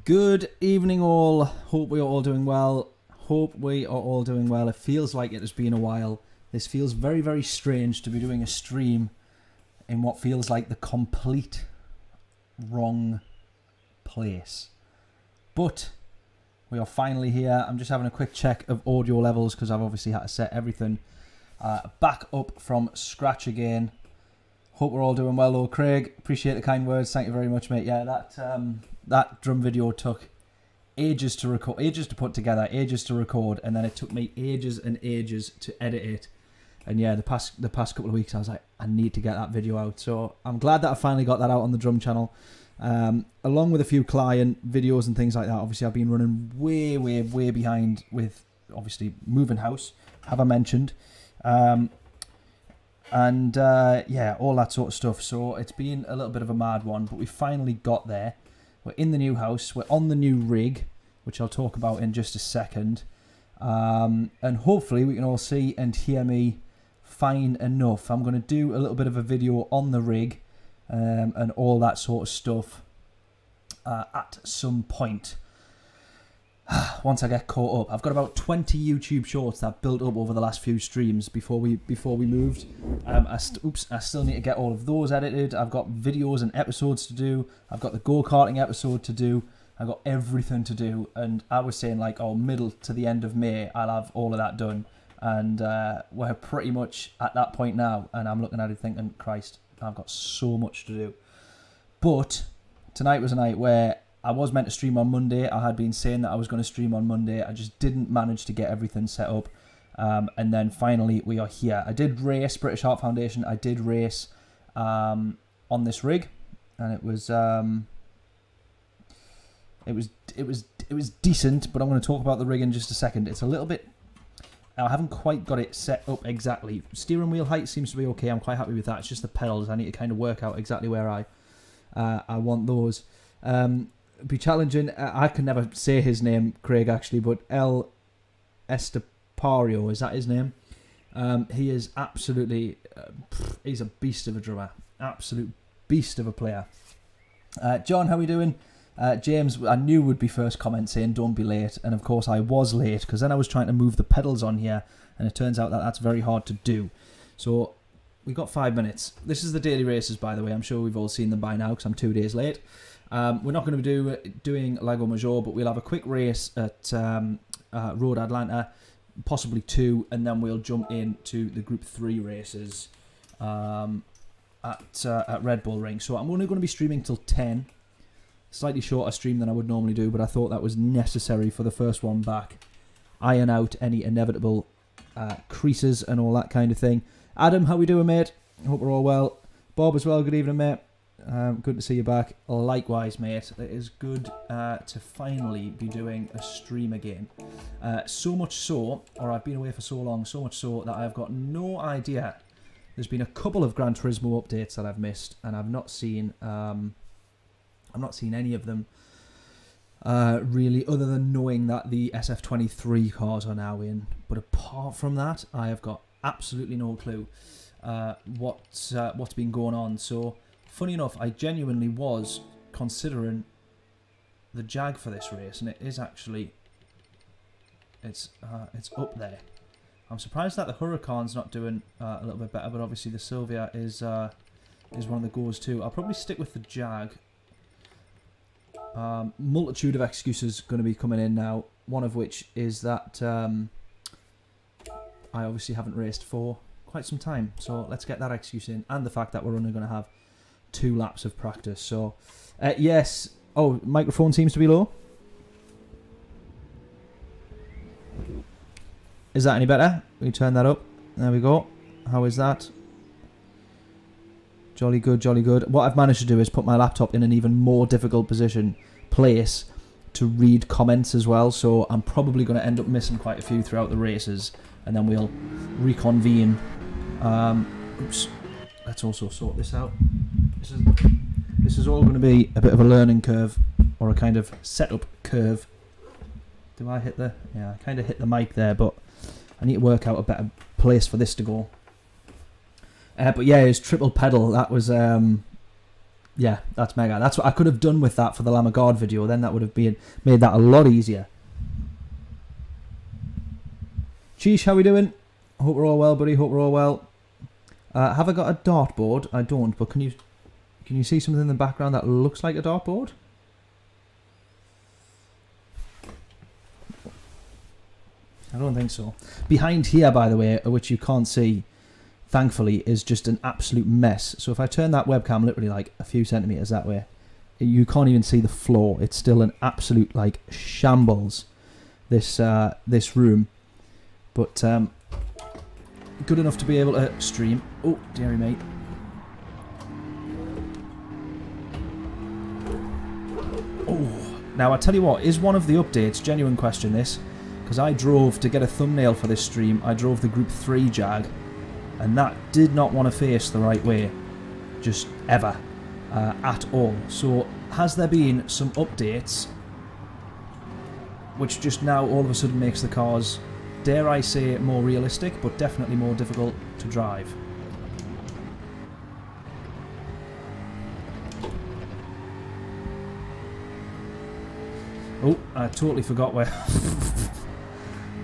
Good evening all, hope we are all doing well. It feels like it has been a while. This feels very, very strange to be doing a stream in what feels like the complete wrong place. But we are finally here. I'm just having a quick check of audio levels because I've obviously had to set everything back up from scratch again. Hope we're all doing well though. Craig, appreciate the kind words. Thank you very much, mate. Yeah, that drum video took ages to record, ages to put together, ages to record, and then it took me ages and ages to edit it. And yeah, the past couple of weeks I was like, I need to get that video out. So I'm glad that I finally got that out on the drum channel. Along with a few client videos and things like that. Obviously I've been running way behind with obviously moving house, have I mentioned. Yeah, all that sort of stuff. So it's been a little bit of a mad one, but we finally got there. We're in the new house. We're on the new rig, which I'll talk about in just a second. And hopefully we can all see and hear me fine enough. I'm going to do a little bit of a video on the rig and all that sort of stuff at some point. Once I get caught up. I've got about 20 YouTube shorts that I've built up over the last few streams before we moved. I still need to get all of those edited. I've got videos and episodes to do. I've got the go-karting episode to do. I've got everything to do. And I was saying like, middle to the end of May, I'll have all of that done. And we're pretty much at that point now. And I'm looking at it thinking, Christ, I've got so much to do. But tonight was a night where I was meant to stream on Monday. I had been saying that I was going to stream on Monday. I just didn't manage to get everything set up. And then finally we are here. I did race British Heart Foundation. I did race on this rig, and it was decent. But I'm going to talk about the rig in just a second. It's a little bit. I haven't quite got it set up exactly. Steering wheel height seems to be okay. I'm quite happy with that. It's just the pedals. I need to kind of work out exactly where I want those. Be challenging. I can never say his name, Craig, actually, but El Estepario, is that his name? He is absolutely, he's a beast of a drummer, absolute beast of a player. John, how are we doing? James, I knew would be first comment saying don't be late, and of course I was late because then I was trying to move the pedals on here, and it turns out that that's very hard to do. So we got 5 minutes. This is the daily races, by the way. I'm sure we've all seen them by now because I'm 2 days late. We're not going to be doing Lago Maggiore, but we'll have a quick race at Road Atlanta, possibly 2, and then we'll jump into the Group 3 races at Red Bull Ring. So I'm only going to be streaming till 10, slightly shorter stream than I would normally do, but I thought that was necessary for the first one back. Iron out any inevitable creases and all that kind of thing. Adam, how we doing, mate? Hope we're all well. Bob as well, good evening, mate. Good to see you back. Likewise, mate. It is good to finally be doing a stream again. So much so, or I've been away for so long, so much so that I've got no idea. There's been a couple of Gran Turismo updates that I've missed, and I've not seen any of them really, other than knowing that the SF23 cars are now in. But apart from that, I have got absolutely no clue what's been going on. So funny enough, I genuinely was considering the Jag for this race, and it is actually it's up there. I'm surprised that the Huracan's not doing a little bit better, but obviously the Silvia is one of the goes too. I'll probably stick with the Jag. Multitude of excuses going to be coming in now. One of which is that I obviously haven't raced for quite some time, so let's get that excuse in, and the fact that we're only going to have 2 laps of practice. So yes. Oh, microphone seems to be low. Is that any better? We turn that up. There we go. How is that? Jolly good, jolly good. What I've managed to do is put my laptop in an even more difficult place to read comments as well, so I'm probably going to end up missing quite a few throughout the races, and then we'll reconvene. Oops. Let's also sort this out. This is all going to be a bit of a learning curve, or a kind of setup curve. Do I hit the... Yeah, I kind of hit the mic there, but I need to work out a better place for this to go. But yeah, his triple pedal, that was Yeah, that's mega. That's what I could have done with that for the Lamb of God video. Then that would have made that a lot easier. Cheesh, how we doing? Hope we're all well, buddy. Hope we're all well. Have I got a dartboard? I don't, but can you see something in the background that looks like a dartboard? I don't think so. Behind here, by the way, which you can't see, thankfully, is just an absolute mess. So if I turn that webcam literally like a few centimeters that way, you can't even see the floor. It's still an absolute like shambles, this room. But good enough to be able to stream. Oh, dearie me. Oh, now I tell you what, is one of the updates, genuine question this, because I drove to get a thumbnail for this stream, I drove the Group 3 Jag, and that did not want to face the right way, just ever, at all. So has there been some updates which just now all of a sudden makes the cars, dare I say, more realistic, but definitely more difficult to drive? Oh, I totally forgot where...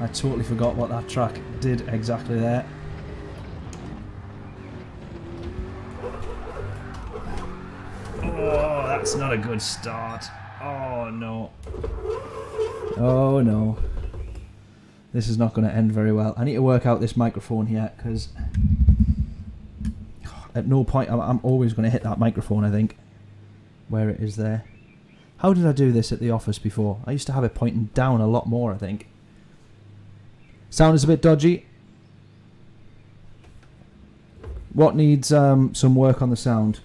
I totally forgot what that track did exactly there. Oh, that's not a good start. Oh, no. Oh, no. This is not going to end very well. I need to work out this microphone here, because at no point... I'm always going to hit that microphone, I think, where it is there. How did I do this at the office before? I used to have it pointing down a lot more, I think. Sound is a bit dodgy. What needs some work on the sound?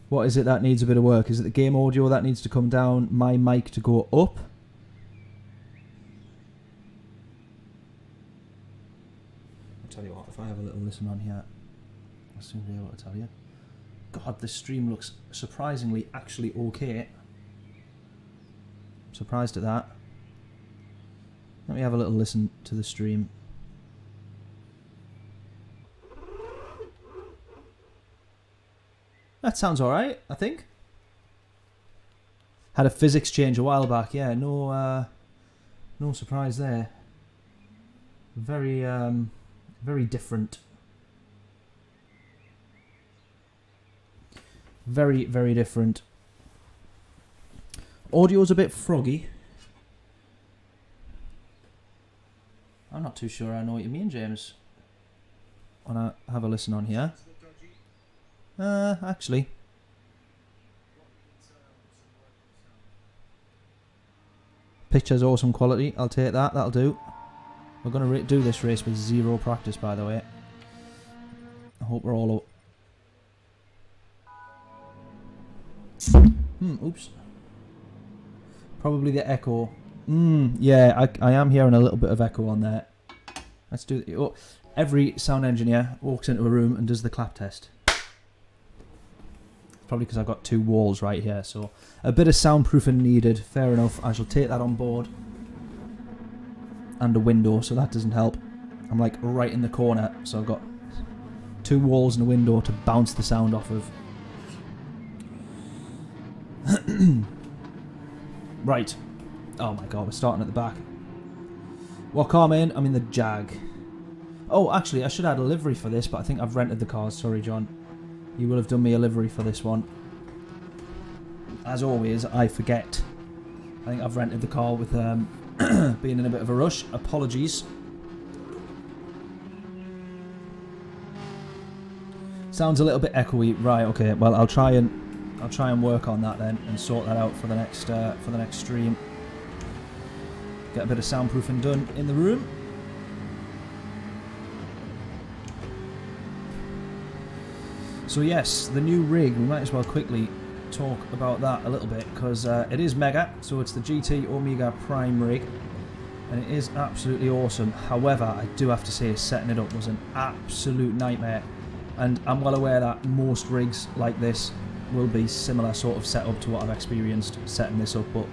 What is it that needs a bit of work? Is it the game audio that needs to come down? My mic to go up? I'll tell you what, if I have a little listen on here, I'll soon be able to tell you. God, this stream looks surprisingly actually okay. I'm surprised at that. Let me have a little listen to the stream. That sounds alright, I think. Had a physics change a while back, yeah, no surprise there. Very, very different. Very, very different. Audio's a bit froggy. I'm not too sure I know what you mean, James. Wanna have a listen on here? Actually. Picture's awesome quality. I'll take that. That'll do. We're gonna do this race with zero practice, by the way. I hope we're all... oops. Probably the echo. Yeah, I am hearing a little bit of echo on there. Let's do it. Oh, every sound engineer walks into a room and does the clap test. Probably because I've got two walls right here, so a bit of soundproofing needed. Fair enough. I shall take that on board. And a window, so that doesn't help. I'm like right in the corner, so I've got two walls and a window to bounce the sound off of. Right. Oh my god, we're starting at the back. What car am I in? I'm in the Jag. Oh, actually, I should add a livery for this, but I think I've rented the cars. Sorry, John. You will have done me a livery for this one. As always, I forget. I think I've rented the car with being in a bit of a rush. Apologies. Sounds a little bit echoey. Right, okay. Well, I'll try and work on that then and sort that out for the next stream. Get a bit of soundproofing done in the room. So yes, the new rig, we might as well quickly talk about that a little bit, because it is mega, so it's the GT Omega Prime rig, and it is absolutely awesome. However, I do have to say setting it up was an absolute nightmare, and I'm well aware that most rigs like this will be similar sort of setup to what I've experienced setting this up, but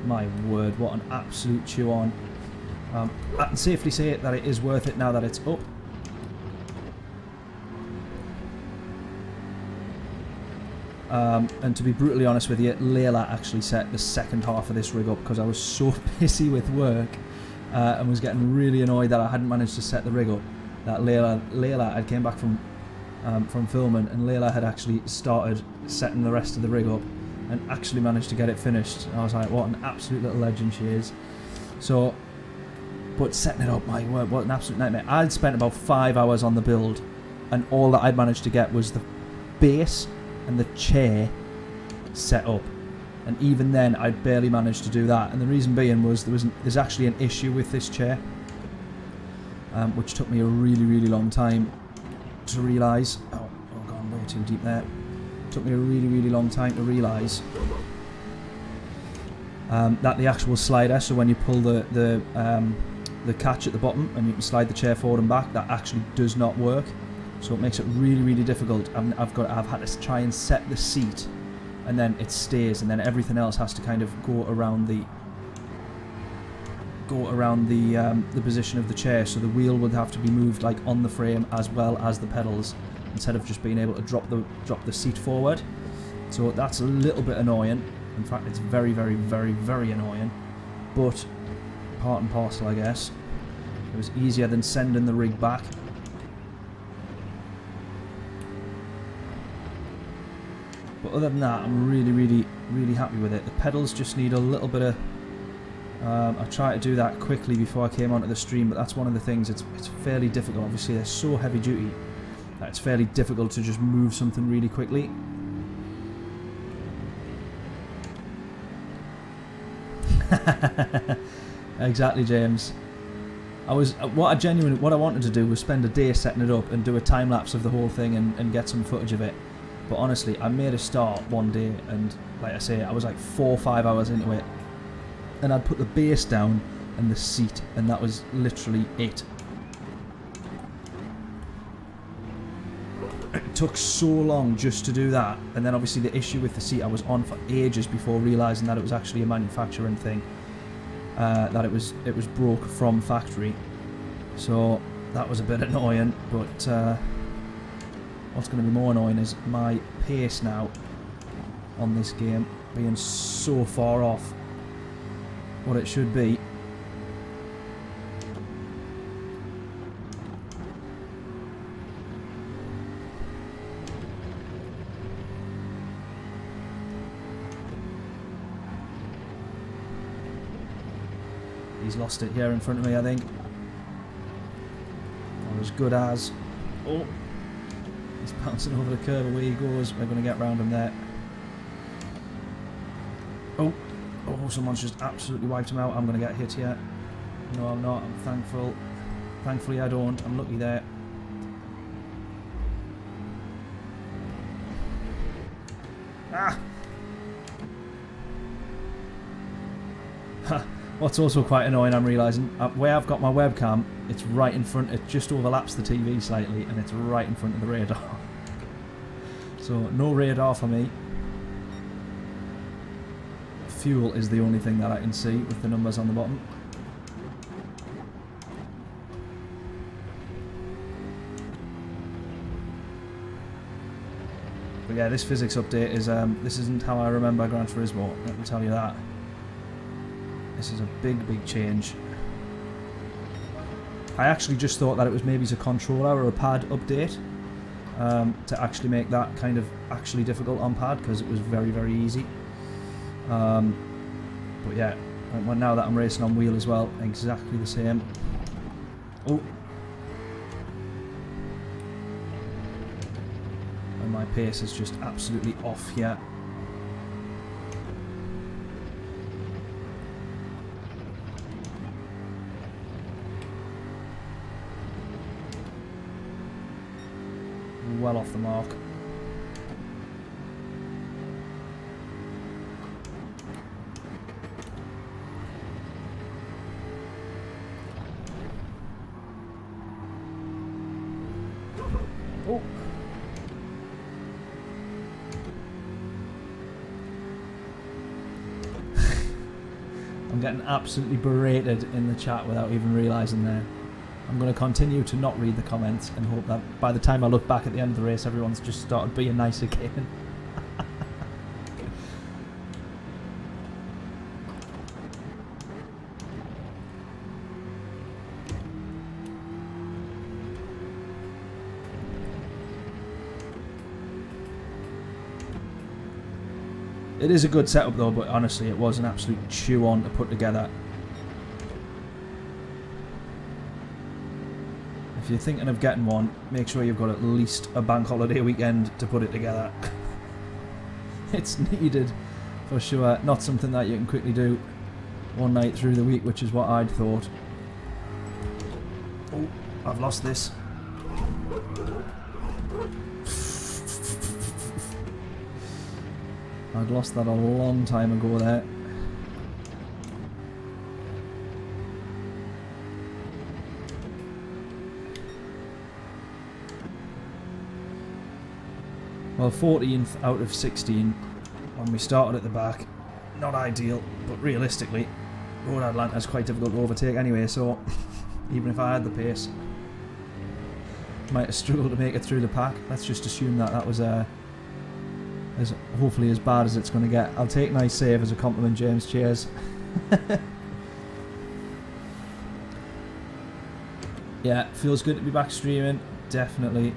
my word, what an absolute chew on. I can safely say that it is worth it now that it's up. And to be brutally honest with you, Layla actually set the second half of this rig up because I was so busy with work and was getting really annoyed that I hadn't managed to set the rig up. That Layla had came back from filming, and Layla had actually started setting the rest of the rig up and actually managed to get it finished. And I was like, what an absolute little legend she is. So, but setting it up, my word, what an absolute nightmare. I'd spent about 5 hours on the build, and all that I'd managed to get was the base and the chair set up, and even then I'd barely managed to do that. And the reason being was there's actually an issue with this chair, which took me a really long time to realise. Oh, gone way too deep there. Took me a really long time to realise that the actual slider, so when you pull the catch at the bottom and you can slide the chair forward and back, that actually does not work. So it makes it really difficult. I've had to try and set the seat, and then it stays, and then everything else has to kind of go around the position of the chair. So the wheel would have to be moved like on the frame as well as the pedals, instead of just being able to drop the seat forward. So that's a little bit annoying. In fact, it's very annoying. But part and parcel, I guess. It was easier than sending the rig back. But other than that, I'm really happy with it. The pedals just need a little bit of... I tried to do that quickly before I came onto the stream, but that's one of the things. It's fairly difficult. Obviously, they're so heavy duty that it's fairly difficult to just move something really quickly. Exactly, James. What I wanted to do was spend a day setting it up and do a time lapse of the whole thing and get some footage of it. But honestly, I made a start one day, and like I say, I was like 4 or 5 hours into it, and I'd put the base down and the seat, and that was literally it. It took so long just to do that, and then obviously the issue with the seat, I was on for ages before realising that it was actually a manufacturing thing, that it was broke from factory. So that was a bit annoying, but what's going to be more annoying is my pace now on this game being so far off what it should be. He's lost it here in front of me, I think. Or as good as. Oh! He's bouncing over the curb, away he goes. We're going to get round him there. Oh, someone's just absolutely wiped him out. I'm going to get hit here. No, I'm not. I'm thankful. Thankfully, I don't. I'm lucky there. Ah! What's also quite annoying, I'm realising, where I've got my webcam, it's right in front, it just overlaps the TV slightly, and it's right in front of the radar. So, no radar for me. Fuel is the only thing that I can see with the numbers on the bottom. But yeah, this physics update is, this isn't how I remember Gran Turismo, let me tell you that. This is a big change. I actually just thought that it was maybe a controller or a pad update to actually make that kind of actually difficult on pad, because it was very easy. But yeah, well, now that I'm racing on wheel as well, exactly the same. Oh! And my pace is just absolutely off here. Well off the mark. Oh. I'm getting absolutely berated in the chat without even realising there. I'm going to continue to not read the comments and hope that by the time I look back at the end of the race, everyone's just started being nice again. It is a good setup though, but honestly it was an absolute chew on to put together. If you're thinking of getting one, make sure you've got at least a bank holiday weekend to put it together. It's needed for sure, not something that you can quickly do one night through the week, which is what I'd thought. Oh, I've lost this. I'd lost that a long time ago there. Well, 14th out of 16 when we started at the back. Not ideal, but realistically, Road Atlanta's quite difficult to overtake anyway, so even if I had the pace, might have struggled to make it through the pack. Let's just assume that that was hopefully as bad as it's going to get. I'll take nice save as a compliment, James. Cheers. Yeah, feels good to be back streaming. Definitely.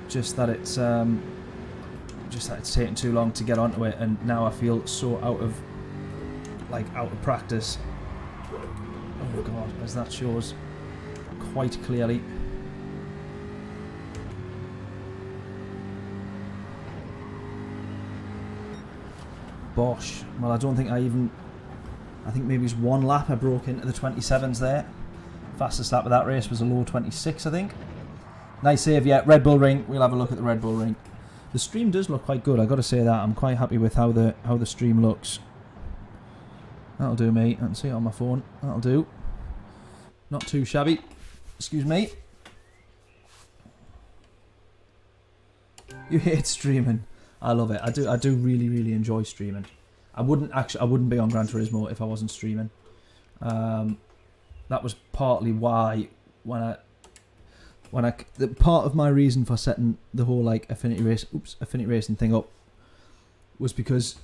Just that it's taking too long to get onto it, and now I feel so out of practice. Oh god, as that shows quite clearly. Bosh. Well, I don't think I think maybe it's one lap I broke into the 27s there. Fastest lap of that race was a low 26, I think. Nice save, yeah. Red Bull Ring. We'll have a look at the Red Bull Ring. The stream does look quite good, I got to say that. I'm quite happy with how the stream looks. That'll do, mate. I can see it on my phone. That'll do. Not too shabby. Excuse me. You hate streaming. I love it. I do really, really enjoy streaming. I wouldn't be on Gran Turismo if I wasn't streaming. That was partly why part of my reason for setting the whole affinity racing thing up was because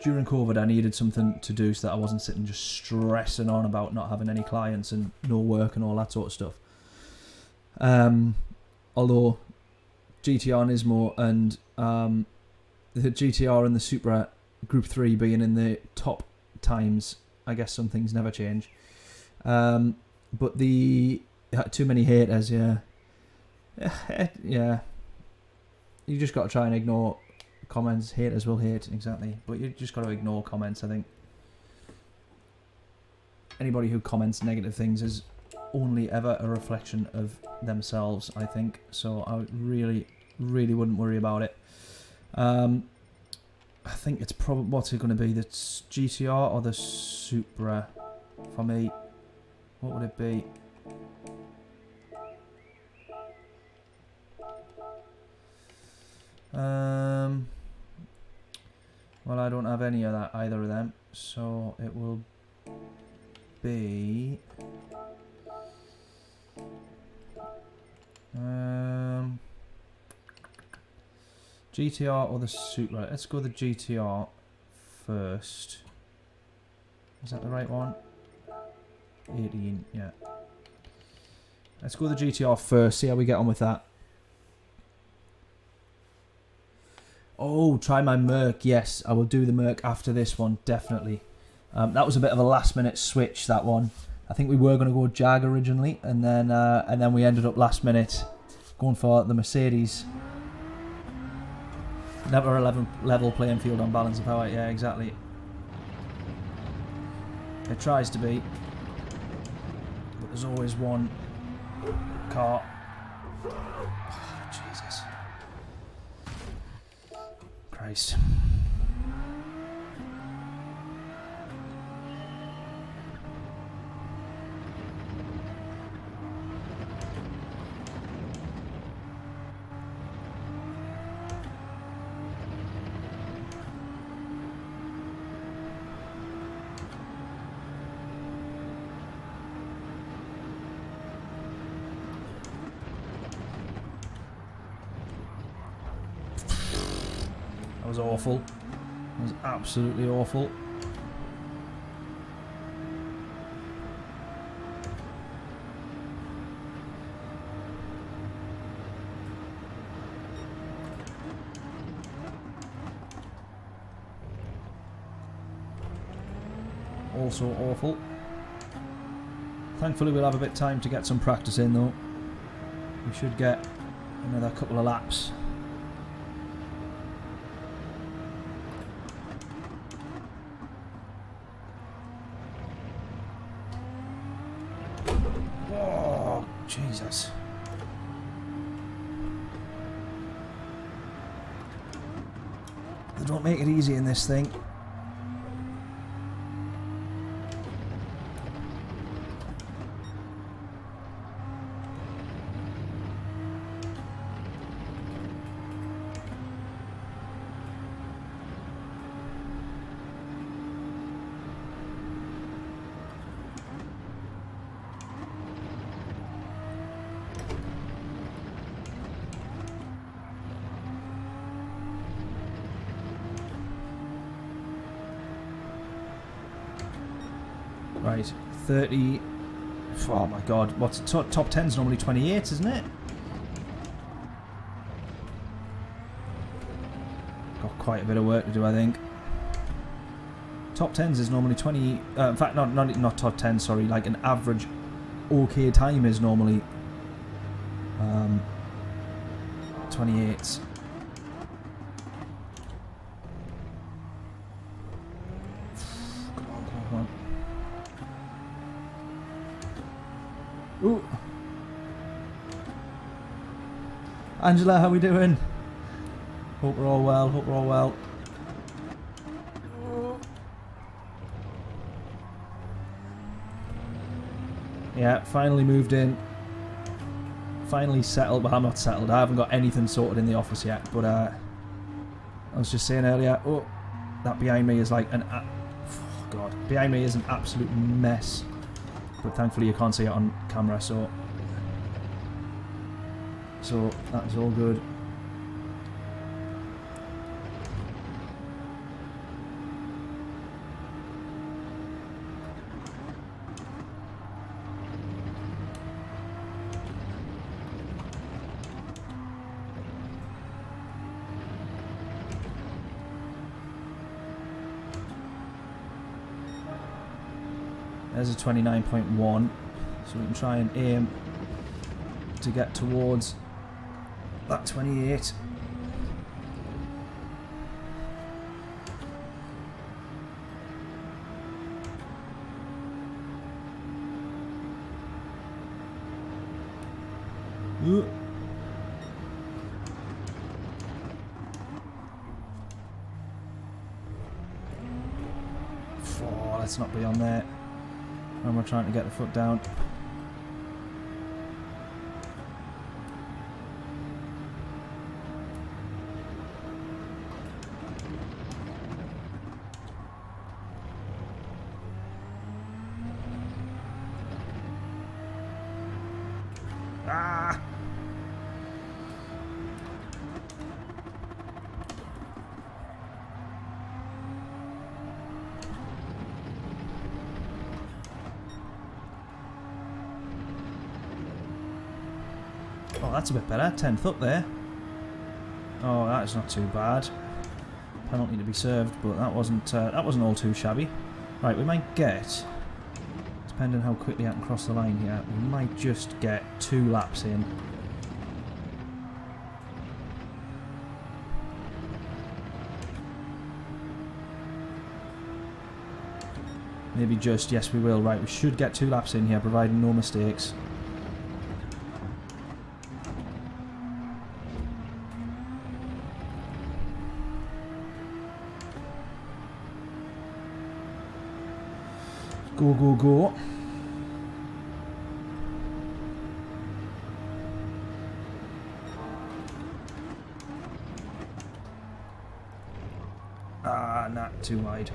during COVID I needed something to do so that I wasn't sitting just stressing on about not having any clients and no work and all that sort of stuff. Although GTR Nismo and the GTR and the Supra Group 3 being in the top times, I guess some things never change. But too many haters, yeah. Yeah. You just got to try and ignore comments. Haters will hate, exactly. But you just got to ignore comments, I think. Anybody who comments negative things is only ever a reflection of themselves, I think. So I really, really wouldn't worry about it. I think it's probably, what's it going to be, the GTR or the Supra for me? What would it be? Well, I don't have any of that, either of them, so it will be GTR or the Supra. Let's go the GTR first. Is that the right one? 18, yeah. Let's go the GTR first, see how we get on with that. Oh, try my Merc. Yes, I will do the Merc after this one, definitely. That was a bit of a last minute switch, that one. I think we were going to go Jag originally, and then we ended up last minute going for the Mercedes. Never a level playing field on balance of power. Yeah, exactly. It tries to be, but there's always one car. Oh, Jesus Christ. was awful. That was absolutely awful. Also awful. Thankfully we'll have a bit of time to get some practice in though. We should get another couple of laps. Oh, Jesus. They don't make it easy in this thing. Right, 30. Oh my god, what's top 10's normally 28, isn't it? Got quite a bit of work to do, I think. Top 10's is normally 20. In fact, not top 10. Sorry, like an average okay time is normally 28. Ooh. Angela, how we doing? Hope we're all well, hope we're all well. Yeah, finally moved in. Finally settled. Well, I'm not settled. I haven't got anything sorted in the office yet. But I was just saying earlier, oh, that behind me is like an... oh, God. Behind me is an absolute mess. But thankfully you can't see it on camera, so that's all good. There's a 29.1, so we can try and aim to get towards that 28. Ooh. Oh, let's not be on there. And we're trying to get the foot down. Ah! Oh, that's a bit better. 10th up there. Oh, that is not too bad. Penalty to be served, but that wasn't all too shabby. Right, we might get, depending how quickly I can cross the line here, we might just get 2 laps in. Maybe just, yes we will. Right, we should get 2 laps in here, providing no mistakes. Go, go, go. Ah, not too wide.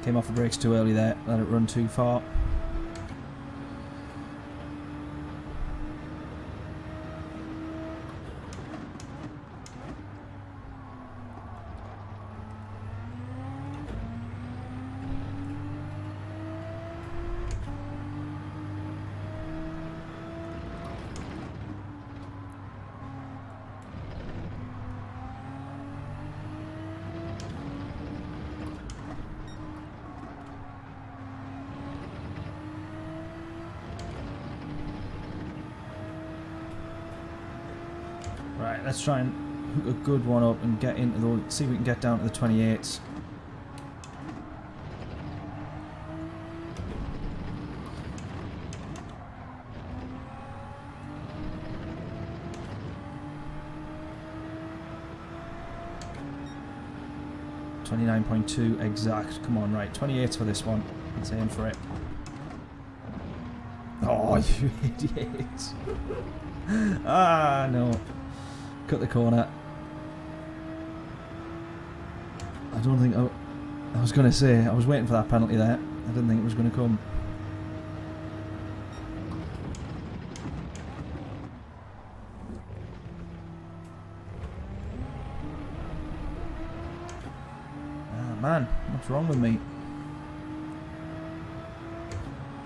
Came off the brakes too early there, let it run too far. Right, let's try and hook a good one up and get into the... See if we can get down to the 28s. .2 exact. Come on, right. 28s for this one. Let's aim for it. Oh, you idiots. Ah, no. Cut the corner. I don't think... I was going to say, I was waiting for that penalty there. I didn't think it was going to come. Ah, man. What's wrong with me?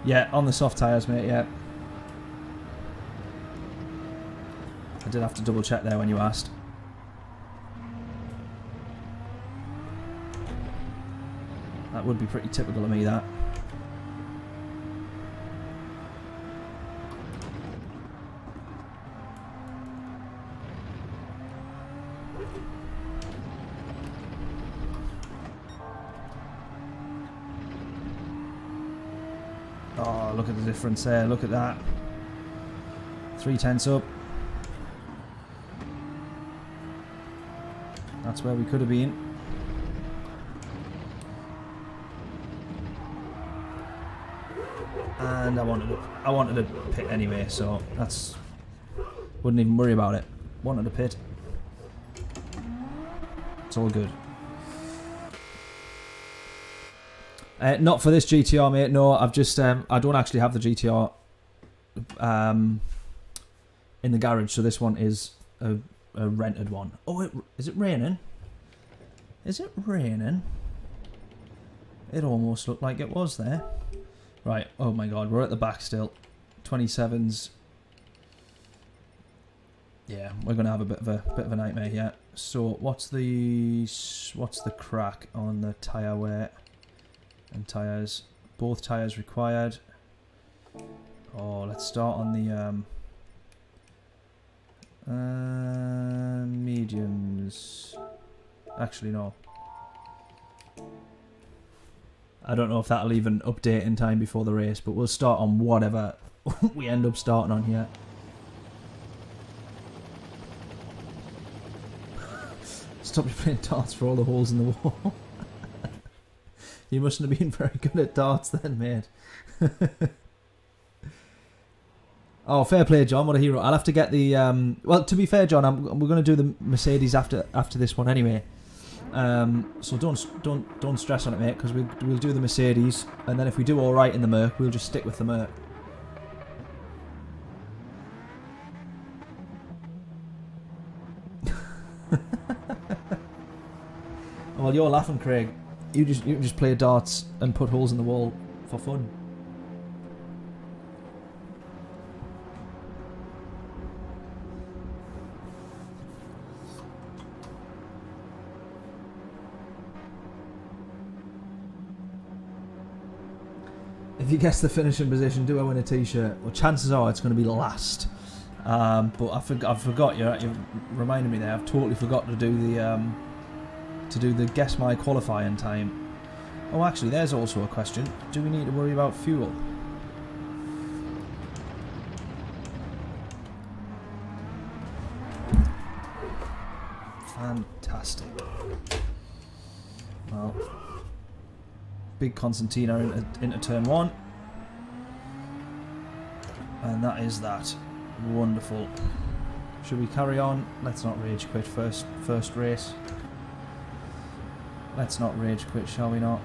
Yeah, on the soft tyres, mate, yeah. I did have to double check there when you asked. That would be pretty typical of me, that. Oh, look at the difference there, look at that. 3/10 up. That's where we could have been. And I wanted a pit anyway, so that's... Wouldn't even worry about it. Wanted a pit. It's all good. Not for this GTR, mate. No, I've just... I don't actually have the GTR in the garage, so this one is a rented one. Oh, is it raining? Is it raining? It almost looked like it was there. Right, oh my god, we're at the back still. 27s. Yeah, we're gonna have a bit of a nightmare here. So what's the crack on the tyre wear and tyres? Both tyres required. Oh, let's start on the mediums. Actually, no. I don't know if that'll even update in time before the race, but we'll start on whatever we end up starting on here. Stop you playing darts for all the holes in the wall. You mustn't have been very good at darts then, mate. Oh, fair play, John. What a hero. I'll have to get the... well, to be fair, John, we're going to do the Mercedes after this one anyway. So don't stress on it, mate, because we'll do the Mercedes, and then if we do all right in the Merc, we'll just stick with the Merc. Well, you're laughing, Craig. You can just play darts and put holes in the wall for fun. If you guess the finishing position, do I win a t-shirt? Well, chances are it's going to be last. But I forgot. You reminded me there. I've totally forgot to do the guess my qualifying time. Oh, actually, there's also a question. Do we need to worry about fuel? Fantastic. Well, big concertina into turn one. And that is that. Wonderful. Should we carry on? Let's not rage quit first race. Let's not rage quit, shall we not?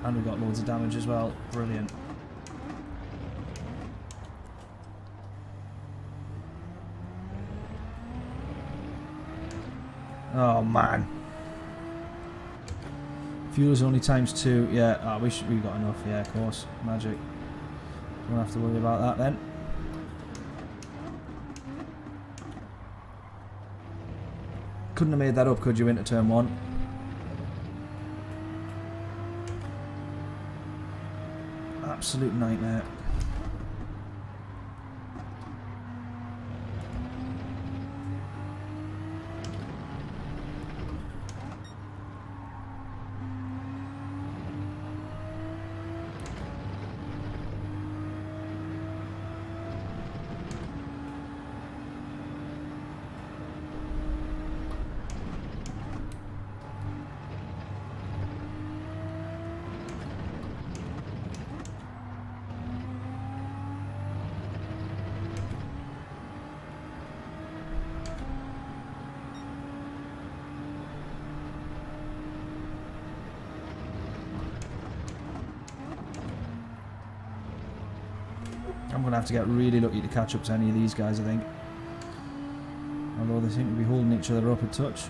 And we got loads of damage as well. Brilliant. Oh man. Fuel is only ×2. Yeah, we've got enough. Yeah, of course. Magic. Don't have to worry about that then. Couldn't have made that up, could you, into turn one? Absolute nightmare. I'm going to have to get really lucky to catch up to any of these guys, I think. Although they seem to be holding each other up a touch.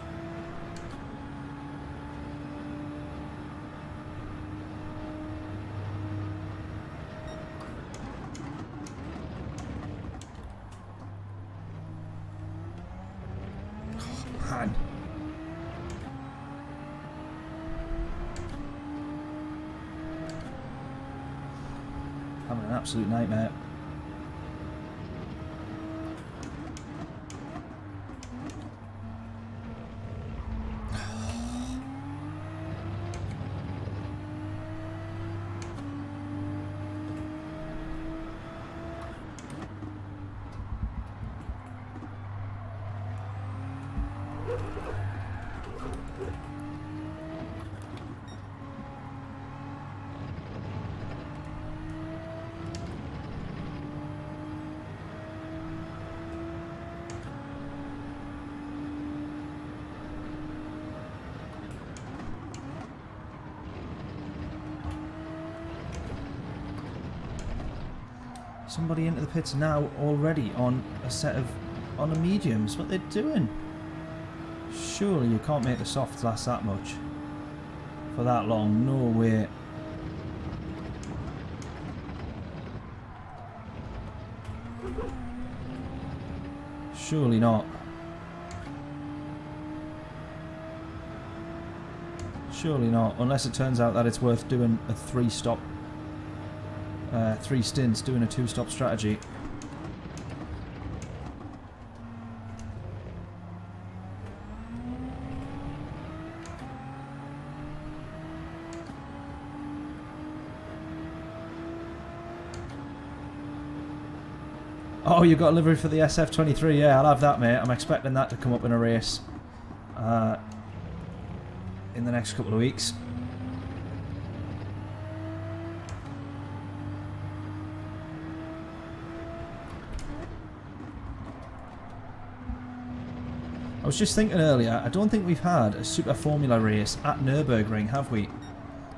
Oh, man. Having an absolute nightmare. Somebody into the pits now already on a mediums. What they're doing? Surely you can't make the softs last that much for that long. No way. Surely not. Surely not. Unless it turns out that it's worth doing a 3 stints, doing a 2-stop strategy. Oh, you got a livery for the SF23. Yeah, I'll have that, mate. I'm expecting that to come up in a race in the next couple of weeks. I was just thinking earlier, I don't think we've had a Super Formula race at Nürburgring, have we?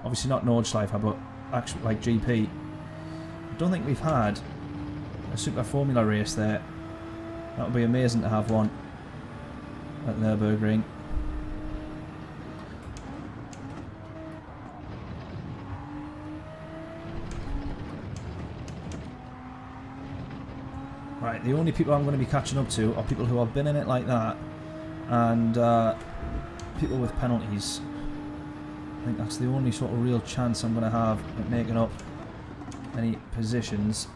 Obviously not Nordschleife, but actually like GP. I don't think we've had a Super Formula race there. That would be amazing to have one at Nürburgring. Right, the only people I'm going to be catching up to are people who have been in it like that, and people with penalties. I think that's the only sort of real chance I'm going to have at making up any positions.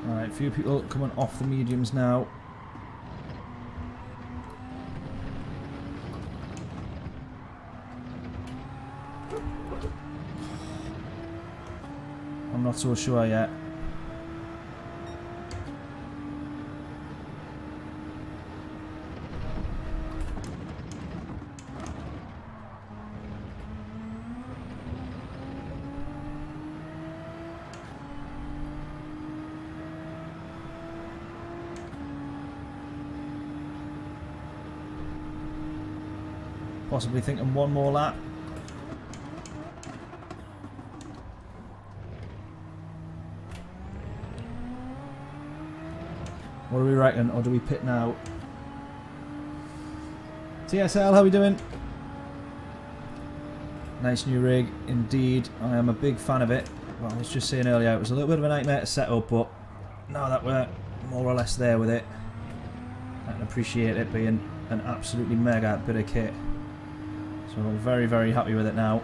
Alright, a few people coming off the mediums now. I'm not so sure yet. Possibly thinking one more lap. What do we reckon? Or do we pit now? TSL, how we doing? Nice new rig, indeed. I am a big fan of it. Well, I was just saying earlier, it was a little bit of a nightmare to set up, but now that we're more or less there with it, I can appreciate it being an absolutely mega bit of kit. So I'm very, very happy with it now.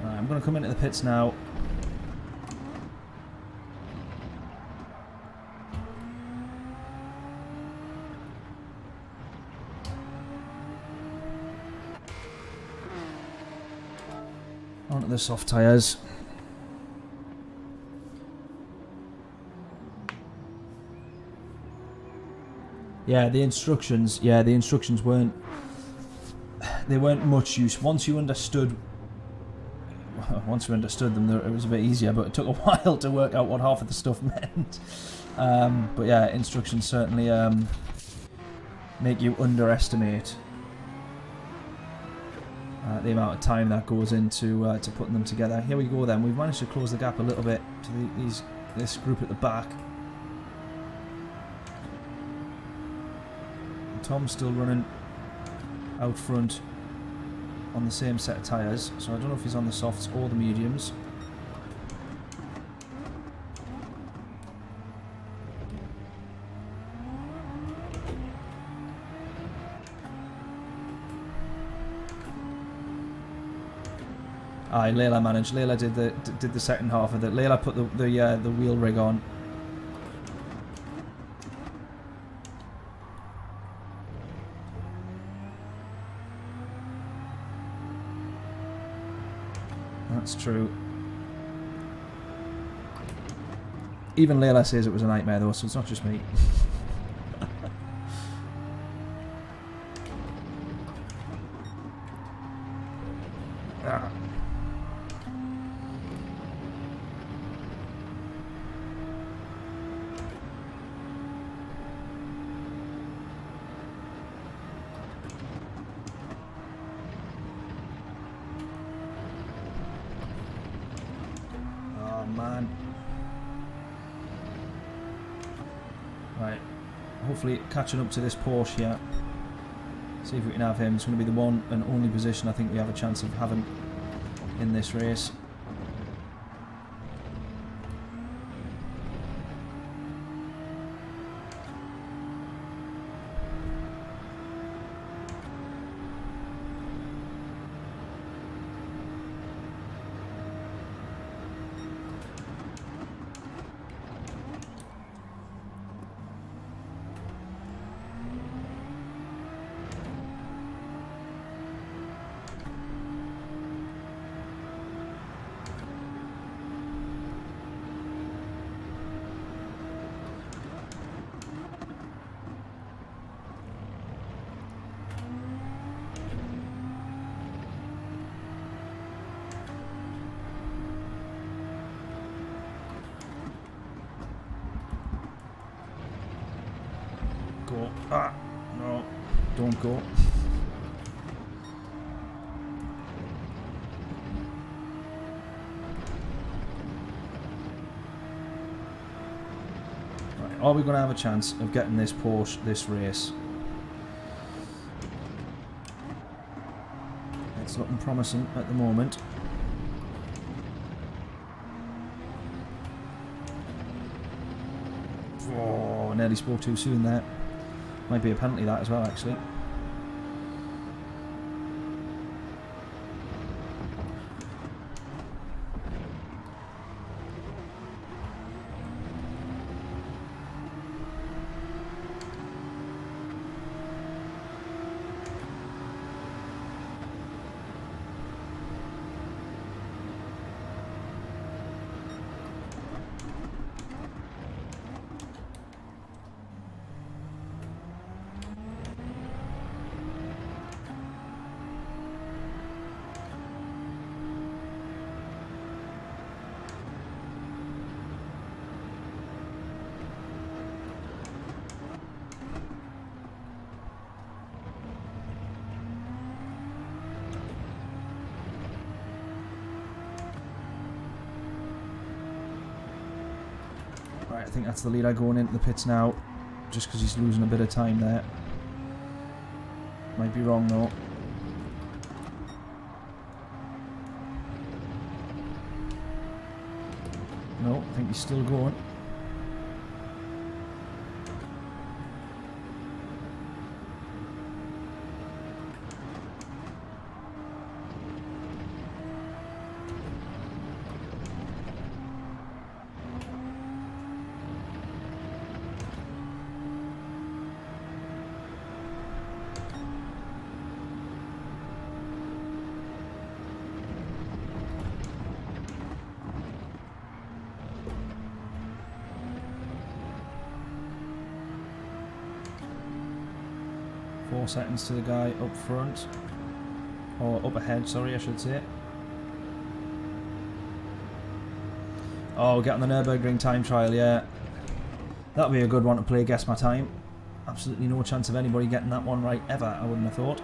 Right, I'm going to come into the pits now. Onto the soft tyres. Yeah, the instructions weren't much use. Once you understood them, it was a bit easier, but it took a while to work out what half of the stuff meant. But yeah, instructions certainly make you underestimate the amount of time that goes into to putting them together. Here we go then. We've managed to close the gap a little bit to this group at the back. And Tom's still running out front on the same set of tyres, so I don't know if he's on the softs or the mediums. Aye, Layla managed. Layla did the second half of it. Layla put the wheel rig on. That's true. Even Layla says it was a nightmare though, so it's not just me. Ah. Man. Right, hopefully catching up to this Porsche here. See if we can have him. It's going to be the one and only position I think we have a chance of having in this race. Go. Ah, no, don't go. Right, are we going to have a chance of getting this Porsche this race? It's looking promising at the moment. Oh, nearly spoke too soon there. Might be a penalty that as well, actually. Right, I think that's the leader going into the pits now, just because he's losing a bit of time there. Might be wrong though. No, I think he's still going. Seconds to the guy up front, or up ahead, sorry I should say. Oh, get on the Nürburgring time trial, yeah. That'll be a good one to play Guess My Time. Absolutely no chance of anybody getting that one right ever, I wouldn't have thought.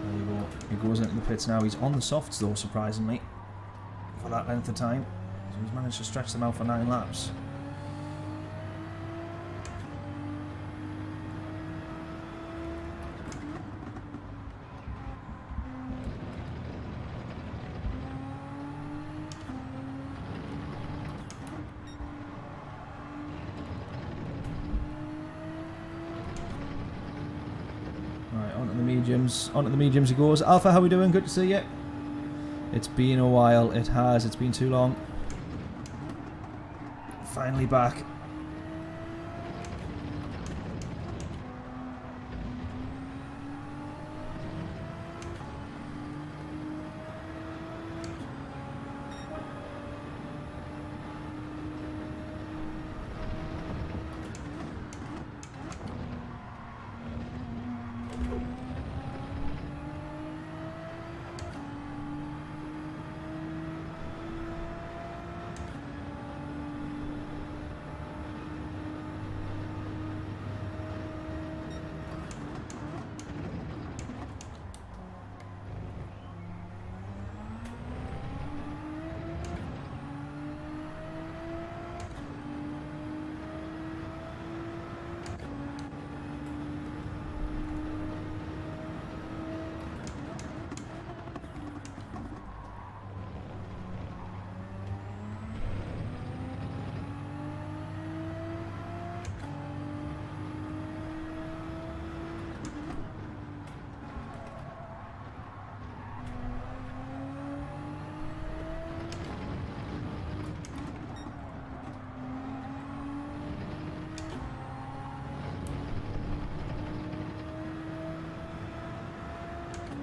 There you go. He goes into the pits now. He's on the softs though, surprisingly. For that length of time, so he's managed to stretch them out for 9 laps. Right, onto the mediums. Onto the mediums he goes. Alpha, how we doing? Good to see you. It's been a while, it has, it's been too long. Finally back.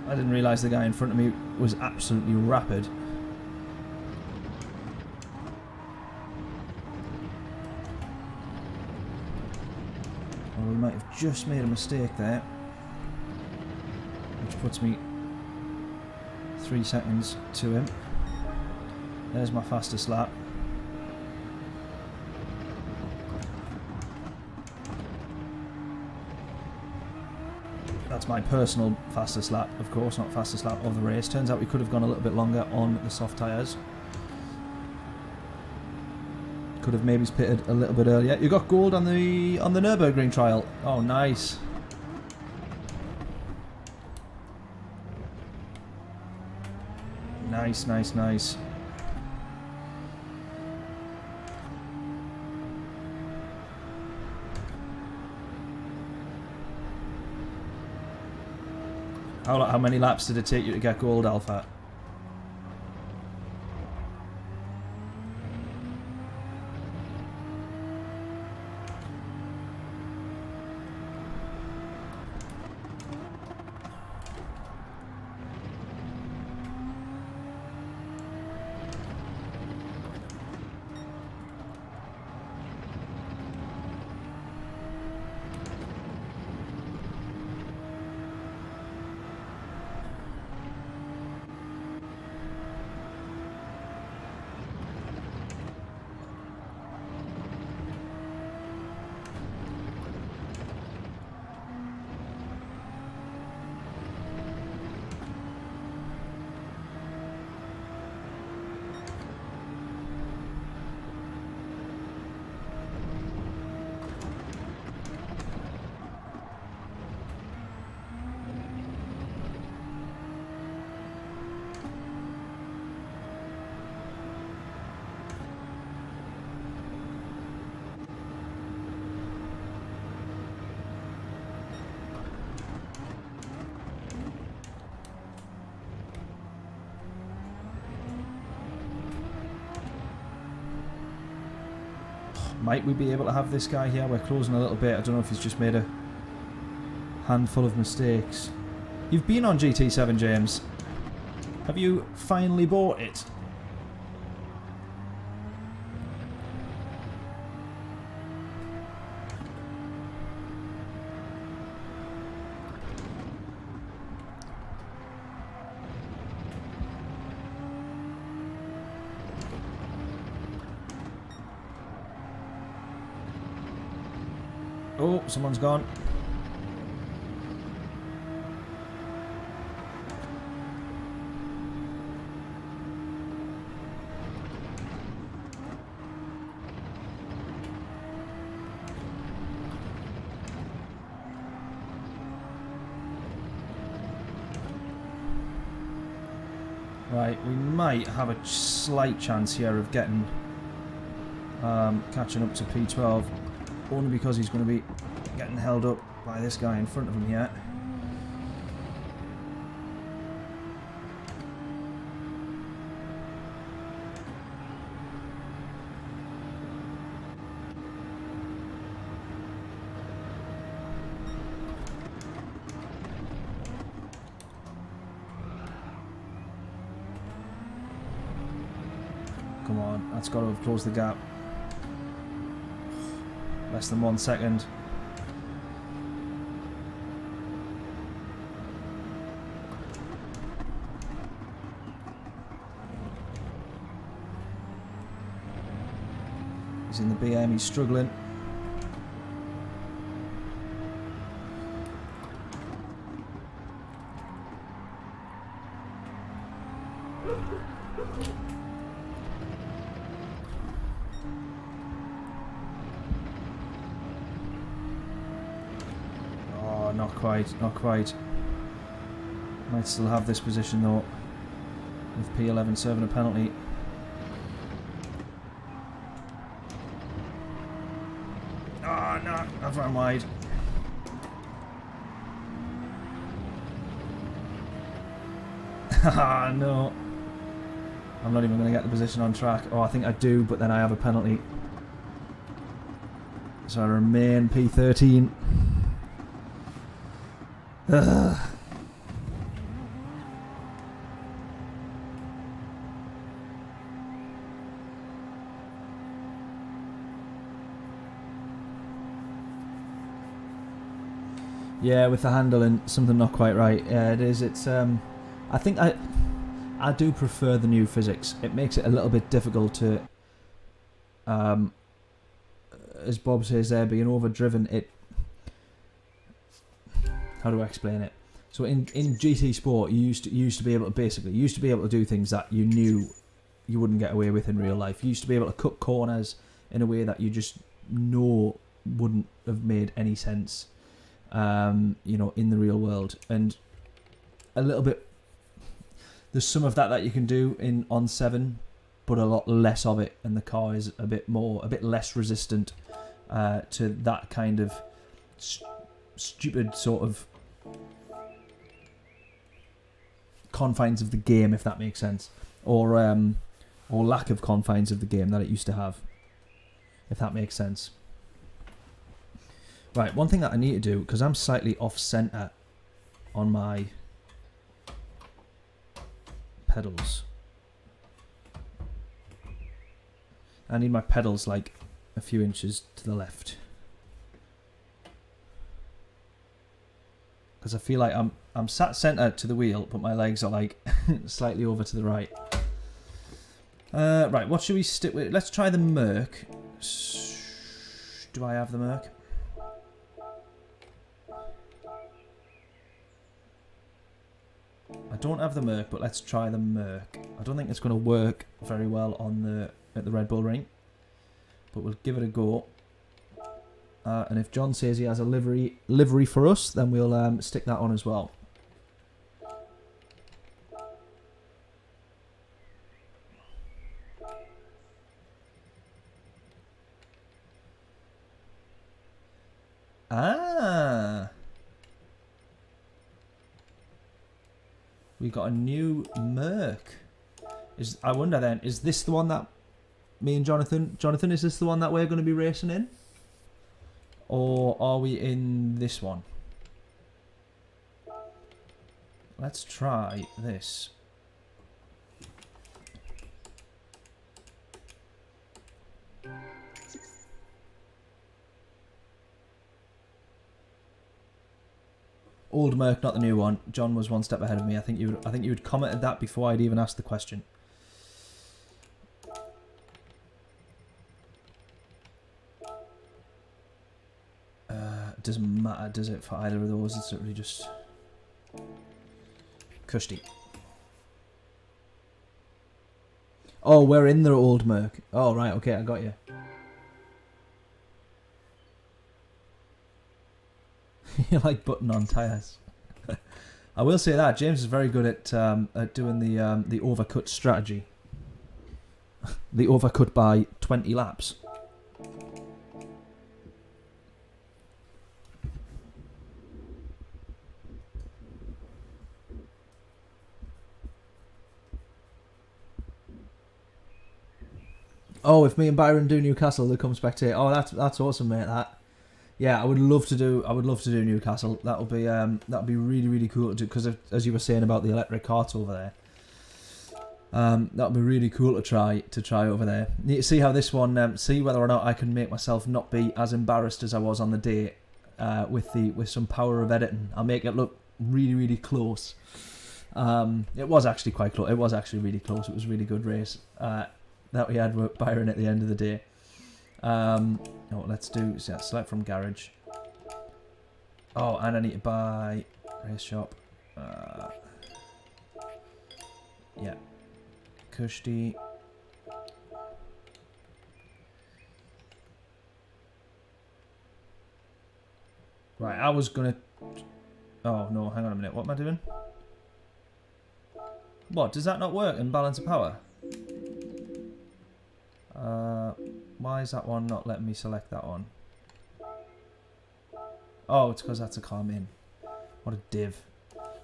I didn't realise the guy in front of me was absolutely rapid. Well, we might have just made a mistake there, which puts me 3 seconds to him. There's my fastest lap. That's my personal fastest lap, of course, not fastest lap of the race. Turns out we could have gone a little bit longer on the soft tyres. Could have maybe pitted a little bit earlier. You got gold on the Nürburgring trial. Oh, nice. Nice, nice, nice. How many laps did it take you to get gold, Alpha? Might we be able to have this guy here? We're closing a little bit. I don't know if he's just made a handful of mistakes. You've been on GT7, James. Have you finally bought it? Oh, someone's gone. Right, we might have a slight chance here of getting catching up to P12, only because he's going to be getting held up by this guy in front of him here. Come on, that's got to have closed the gap. Less than 1 second. He's in the BM, he's struggling. Not quite, not quite. Might still have this position though, with P11 serving a penalty. Oh no, I've run wide. Ah no. I'm not even going to get the position on track. Oh, I think I do, but then I have a penalty. So I remain P13. Ugh. Yeah, with the handling, something not quite right. Yeah, it is. It's I think I do prefer the new physics. It makes it a little bit difficult to, as Bob says there, being overdriven. How do I explain it? So in GT Sport, you used to be able to do things that you knew you wouldn't get away with in real life. You used to be able to cut corners in a way that you just know wouldn't have made any sense, you know, in the real world. And a little bit, there's some of that you can do on 7, but a lot less of it, and the car is a bit less resistant to that kind of stupid sort of confines of the game, if that makes sense, or lack of confines of the game that it used to have, if that makes sense. Right, one thing that I need to do, because I'm slightly off center on my pedals, I need my pedals like a few inches to the left, because I feel like I'm sat centre to the wheel, but my legs are like slightly over to the right. Right, what should we stick with? Let's try the Merc. Do I have the Merc? I don't have the Merc, but let's try the Merc. I don't think it's going to work very well on at the Red Bull Ring, but we'll give it a go. And if John says he has a livery for us, then we'll stick that on as well. Ah, we got a new Merc. I wonder then, is this the one that Me and Jonathan. Jonathan, is this the one that we're going to be racing in? Or are we in this one? Let's try this. Old Merc, not the new one. John was one step ahead of me. I think you would commented that before I'd even asked the question. It doesn't matter, does it, for either of those? It's really just cushy. Oh, we're in the Old Merc. Oh, right, okay, I got you. You like button on tyres. I will say that James is very good at doing the overcut strategy. The overcut by 20 laps. Oh, if me and Byron do Newcastle, they'll come spectate. Oh, that's awesome, mate. That. Yeah, I would love to do Newcastle. That'll be really, really cool to do, because as you were saying about the electric carts over there. That'll be really cool to try over there. Need to see how this one. See whether or not I can make myself not be as embarrassed as I was on the day with some power of editing. I'll make it look really, really close. It was actually quite close. It was actually really close. It was a really good race that we had with Byron at the end of the day. Oh, let's do select from garage. Oh, and I need to buy race shop. Yeah, Kushti. Right, I was gonna. Oh no, hang on a minute. What am I doing? What, does that not work in balance of power? Why is that one not letting me select that one? Oh, it's because that's a CAMLINK. What a div.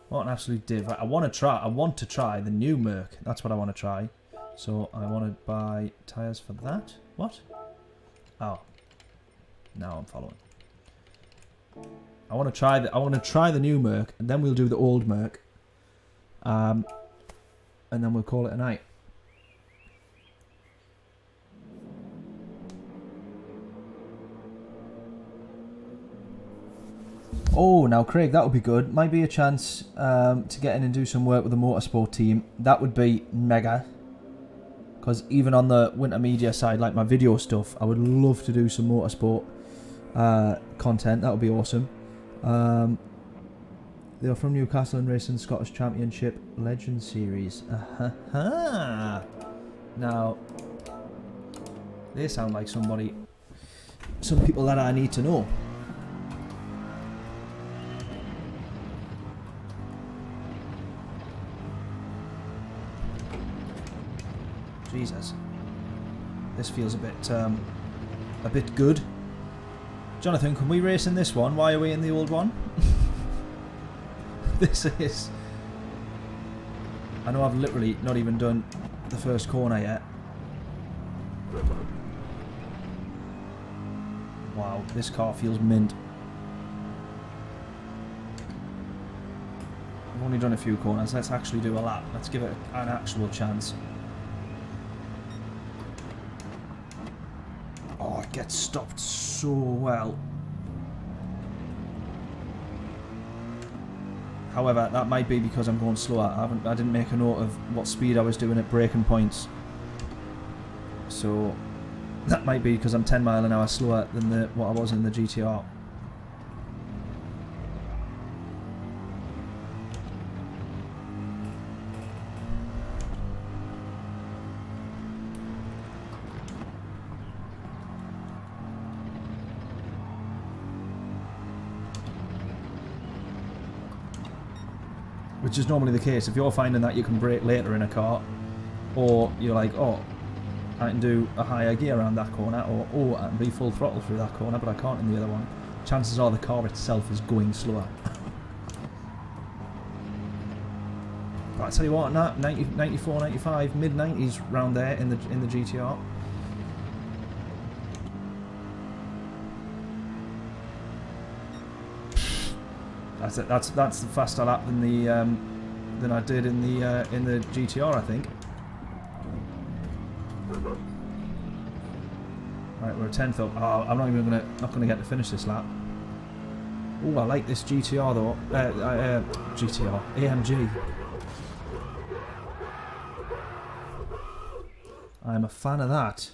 What an absolute div. Right, I want to try the new Merc. That's what I want to try. So I want to buy tyres for that. What? Oh. Now I'm following. I want to try the new Merc, and then we'll do the old Merc. And then we'll call it a night. Oh, now Craig, that would be good. Might be a chance to get in and do some work with the motorsport team. That would be mega. Because even on the winter media side, like my video stuff, I would love to do some motorsport content. That would be awesome. They are from Newcastle and racing Scottish Championship Legend Series. Now, they sound like some people that I need to know. Jesus, this feels a bit good. Jonathan, can we race in this one? Why are we in the old one? This is... I know I've literally not even done the first corner yet. Wow, this car feels mint. I've only done a few corners. Let's actually do a lap. Let's give it an actual chance. Oh, it gets stopped so well. However, that might be because I'm going slower. I didn't make a note of what speed I was doing at braking points. So that might be because I'm 10 miles an hour slower than what I was in the GTR. Which is normally the case. If you're finding that you can brake later in a car, or you're like, oh, I can do a higher gear around that corner, or oh, I can be full throttle through that corner, but I can't in the other one, chances are the car itself is going slower. But I tell you what, 90, 94, 95, mid-90s round there in the GTR. That's the faster lap than the than I did in the GTR, I think. Right, we're a 10th up. Oh, I'm not even not gonna get to finish this lap. Oh, I like this GTR though. GTR, AMG. I'm a fan of that.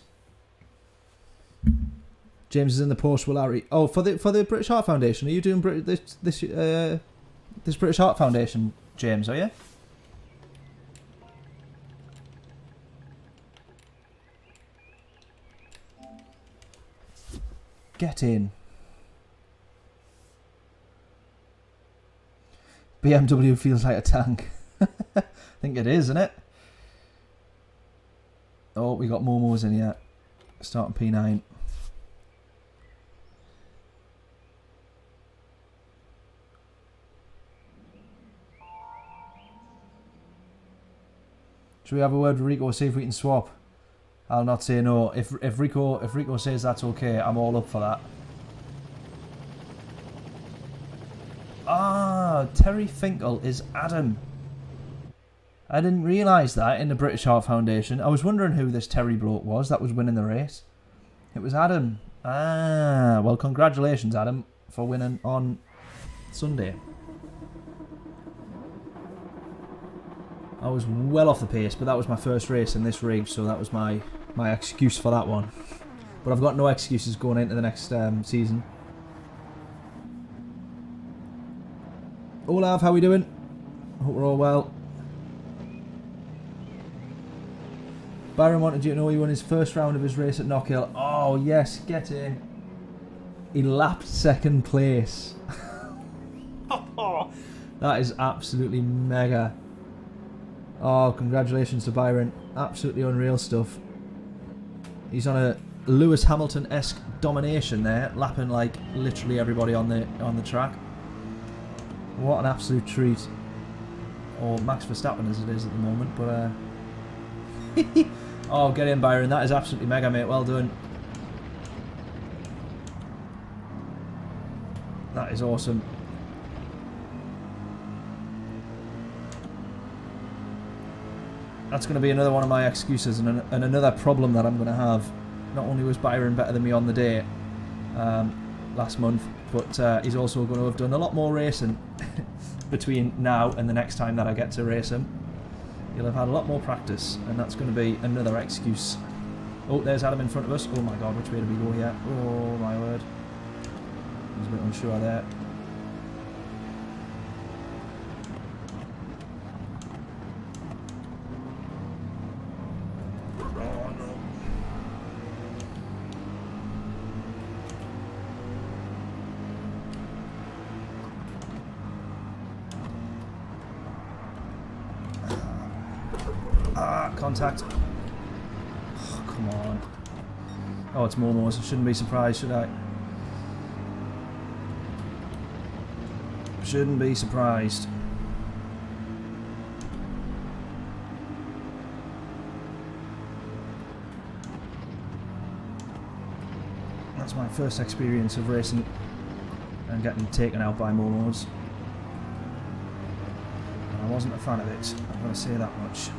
James is in the post. Will Harry? Oh, for the British Heart Foundation. Are you doing this British Heart Foundation, James? Are you? Get in. BMW feels like a tank. I think it is, isn't it? Oh, we got Momos in here. Starting P9. Should we have a word with Rico, see if we can swap? I'll not say no. If Rico says that's okay, I'm all up for that. Ah, Terry Finkel is Adam. I didn't realise that in the British Heart Foundation. I was wondering who this Terry bloke was that was winning the race. It was Adam. Ah, well, congratulations, Adam, for winning on Sunday. I was well off the pace, but that was my first race in this rig, so that was my excuse for that one. But I've got no excuses going into the next season. Olav, how we doing? Hope we're all well. Byron wanted you to know he won his first round of his race at Knockhill. Oh yes, get in. He lapped second place. That is absolutely mega. Oh, congratulations to Byron. Absolutely unreal stuff. He's on a Lewis Hamilton-esque domination there, lapping like literally everybody on the track. What an absolute treat. Or Max Verstappen as it is at the moment, but oh, get in, Byron. That is absolutely mega, mate. Well done. That is awesome. That's going to be another one of my excuses and another problem that I'm going to have. Not only was Byron better than me on the day last month, but he's also going to have done a lot more racing between now and the next time that I get to race him. He'll have had a lot more practice, and that's going to be another excuse. Oh, there's Adam in front of us. Oh my god, which way do we go here? Oh my word. I was a bit unsure there. Contact. Oh, come on. Oh, it's Momos. I shouldn't be surprised, should I? Shouldn't be surprised. That's my first experience of racing and getting taken out by Momos. And I wasn't a fan of it, I'm going to say that much.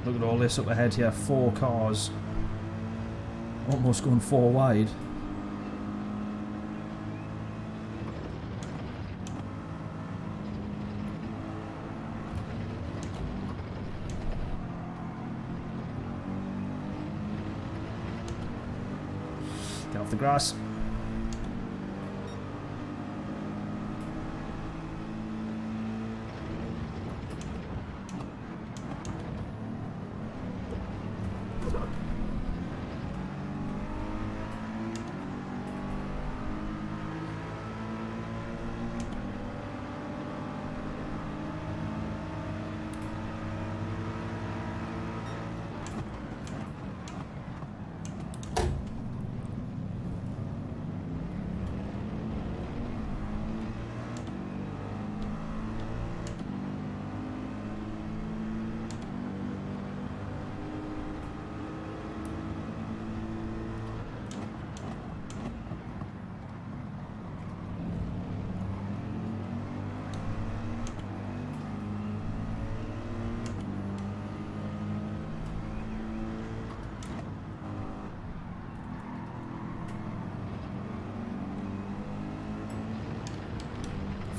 Look at all this up ahead here. 4 cars. Almost going 4 wide. Get off the grass.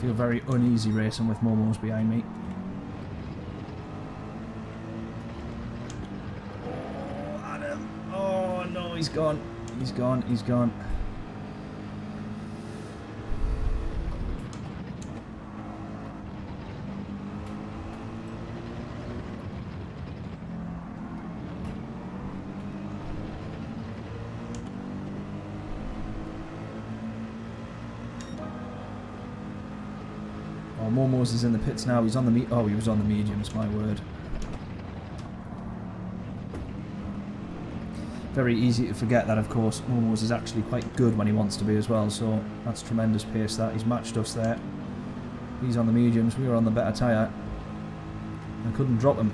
Feel very uneasy racing with Momos behind me. Oh, Adam. Oh no, he's gone. He's gone. He's gone. Momos is in the pits now. He's on the he was on the mediums, my word. Very easy to forget that, of course. Momos is actually quite good when he wants to be as well, so that's tremendous pace that. He's matched us there. He's on the mediums, we were on the better tyre. I couldn't drop him.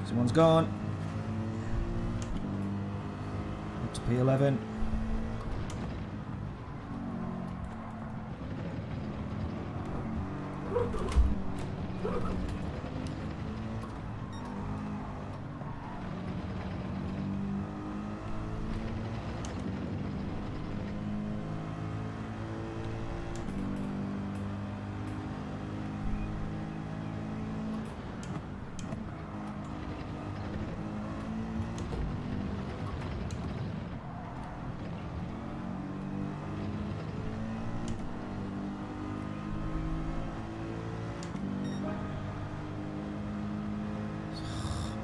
Someone's gone. Up to P11.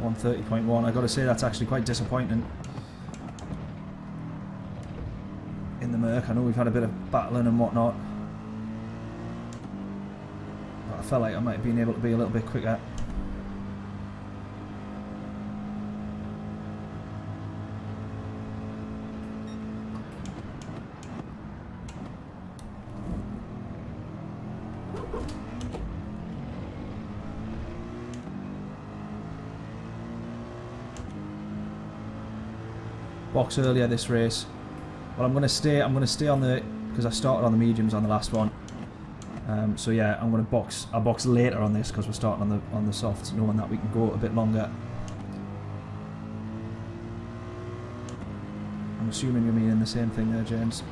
On 30.1, I got to say that's actually quite disappointing in the Merc. I know we've had a bit of battling and whatnot, but I felt like I might have been able to be a little bit quicker. Box earlier this race. Well, I'm going to stay on the, because I started on the mediums on the last one. So yeah, I'm going to box. I'll box later on this because we're starting on the softs, knowing that we can go a bit longer. I'm assuming you're meaning the same thing there, James.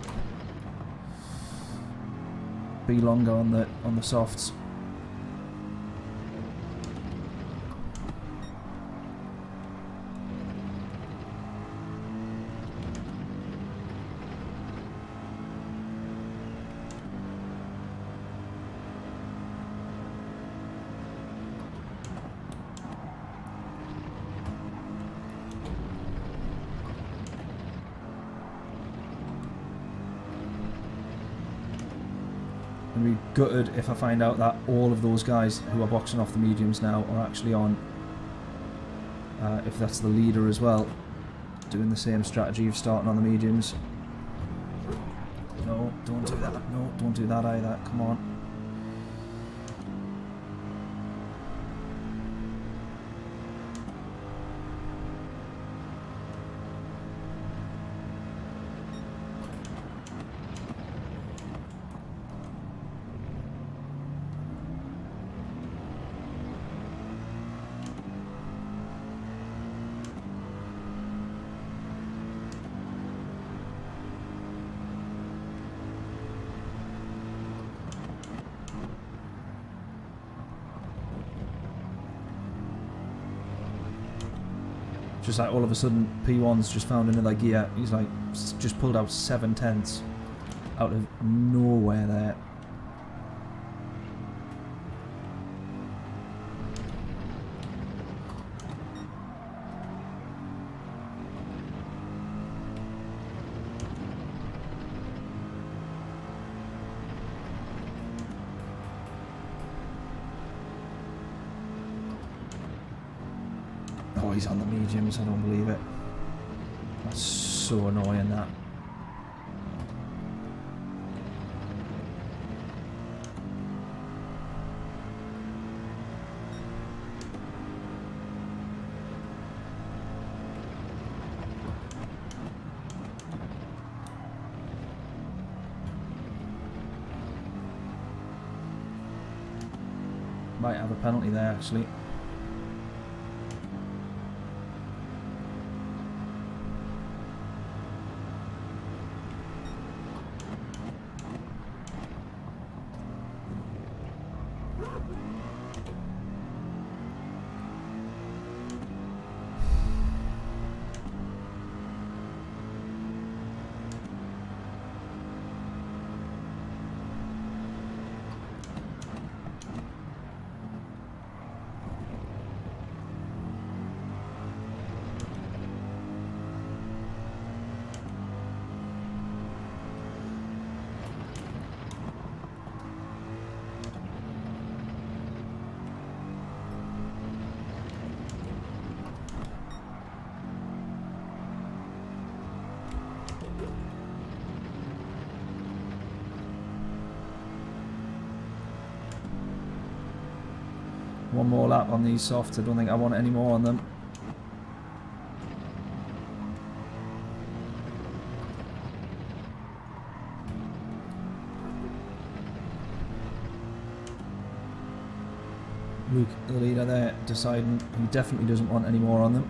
Be longer on the softs. I'd be gutted if I find out that all of those guys who are boxing off the mediums now are actually on, if that's the leader as well. doing the same strategy of starting on the mediums. No, don't do that. No, don't do that either. Come on. Just like all of a sudden, P1's just found another gear. He's like just pulled out 7/10 out of nowhere there. Oh, he's on the mediums, I don't believe it. That's so annoying, that. Might have a penalty there, actually. One more lap on these softs. I don't think I want any more on them. Luke, the leader there, deciding he definitely doesn't want any more on them.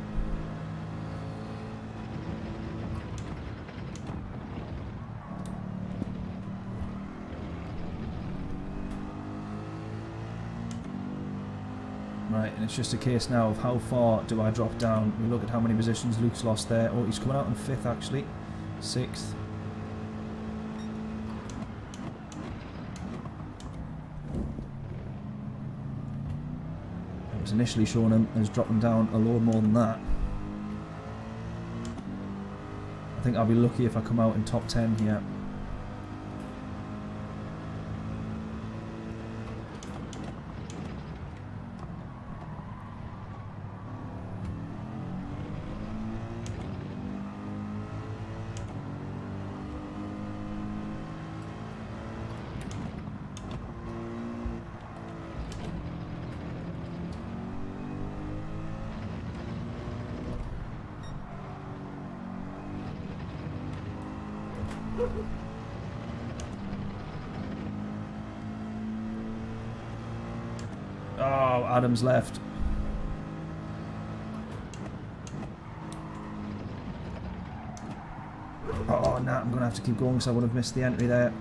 Right, and it's just a case now of how far do I drop down. We look at how many positions Luke's lost there. Oh, he's coming out in 5th actually. 6th. It was initially showing him as dropping down a load more than that. I think I'll be lucky if I come out in top 10 here. Oh, Adam's left. Oh, no, I'm going to have to keep going because I would have missed the entry there.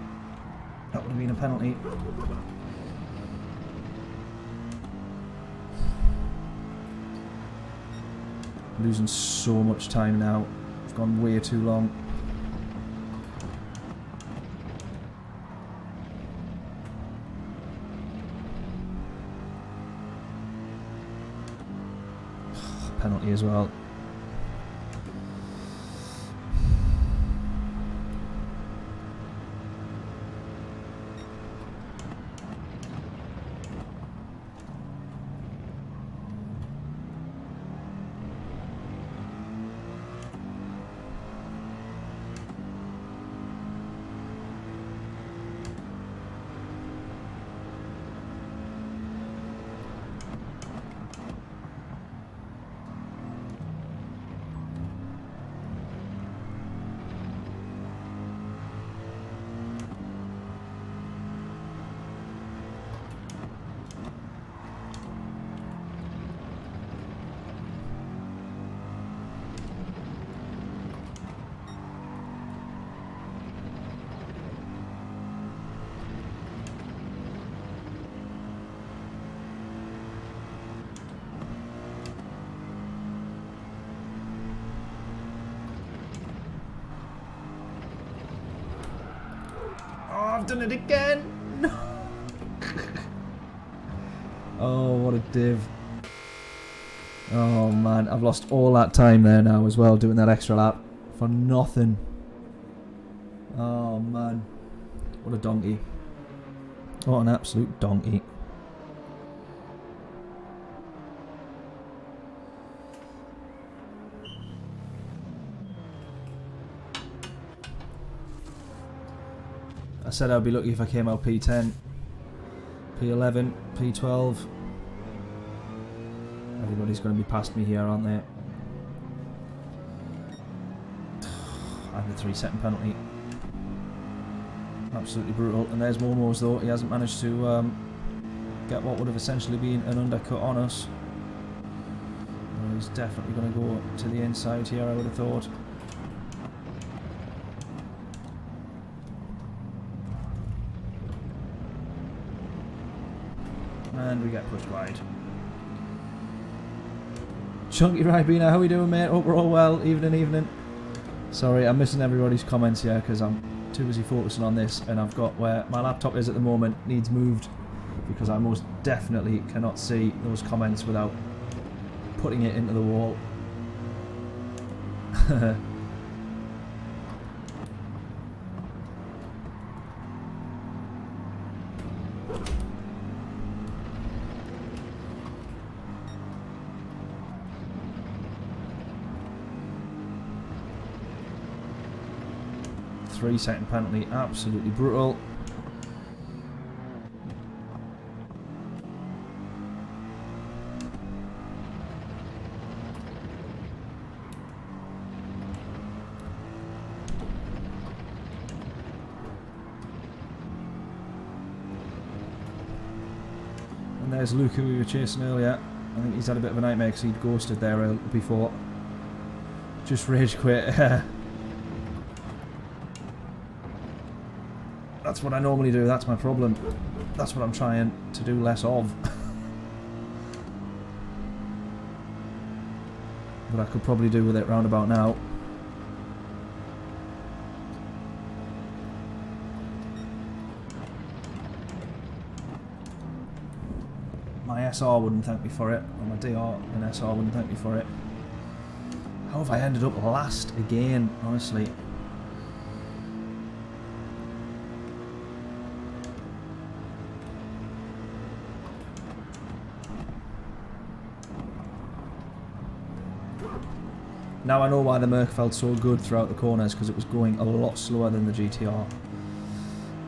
That would have been a penalty. Losing so much time now. I've gone way too long. Penalty as well. I've done it again! No! Oh, what a div. Oh man, I've lost all that time there now as well, doing that extra lap for nothing. Oh man, what a donkey. What an absolute donkey. I said I'd be lucky if I came out P10, P11, P12. Everybody's going to be past me here, aren't they? And the 3-second penalty. Absolutely brutal. And there's Momo's though. He hasn't managed to get what would have essentially been an undercut on us. And he's definitely going to go to the inside here, I would have thought. And we get pushed wide. Chunky Ribena, how we doing, mate? Hope we're all well. Evening, evening. Sorry, I'm missing everybody's comments here because I'm too busy focusing on this, and I've got where my laptop is at the moment needs moved because I most definitely cannot see those comments without putting it into the wall. 3-second penalty, absolutely brutal. And there's Luke, who we were chasing earlier. I think he's had a bit of a nightmare because he'd ghosted there before. Just rage quit. That's what I normally do, that's my problem. That's what I'm trying to do less of. But I could probably do with it round about now. My SR wouldn't thank me for it, or my DR and SR wouldn't thank me for it. How have I ended up last again, honestly? Now I know why the Merc felt so good throughout the corners, because it was going a lot slower than the GTR.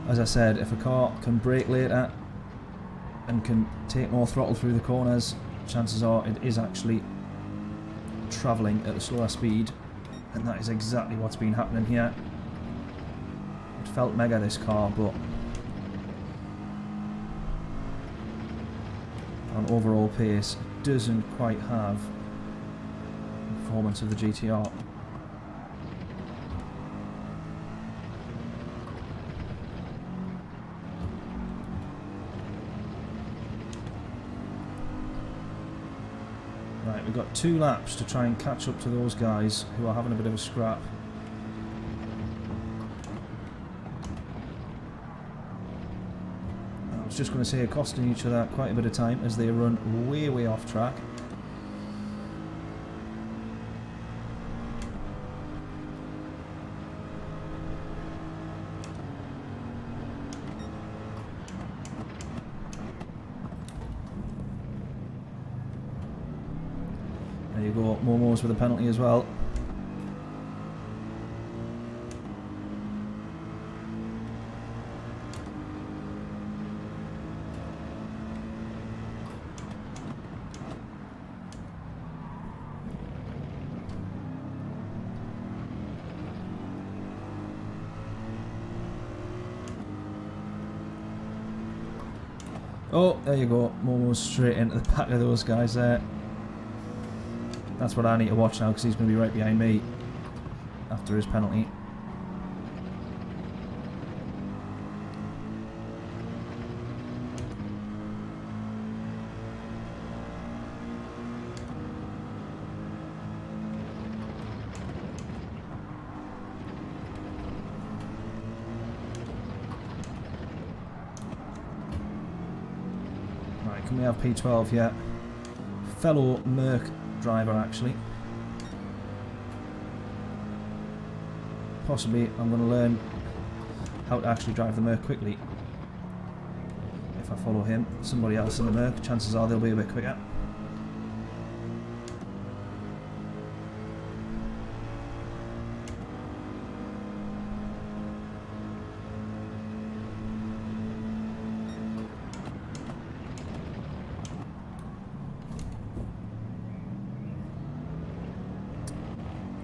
As I said, if a car can brake later and can take more throttle through the corners, chances are it is actually travelling at a slower speed, and that is exactly what's been happening here. It felt mega, this car, but on overall pace it doesn't quite have performance of the GTR. Right, we've got 2 laps to try and catch up to those guys who are having a bit of a scrap. I was just going to say, costing each other quite a bit of time as they run way off track. There you go, Momo's with a penalty as well. Oh, there you go, Momo's straight into the back of those guys there. That's what I need to watch now, because he's going to be right behind me after his penalty. Right, can we have P12 yet? Fellow Merc driver, actually. Possibly I'm going to learn how to actually drive the Merc quickly. If I follow him, somebody else in the Merc, chances are they'll be a bit quicker.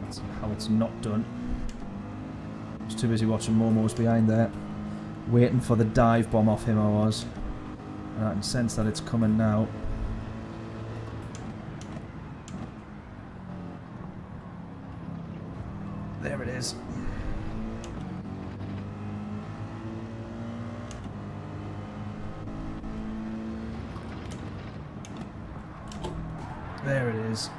That's how it's not done. I was too busy watching Momo's behind there, waiting for the dive bomb off him I was. And I can sense that it's coming now. There it is. There it is.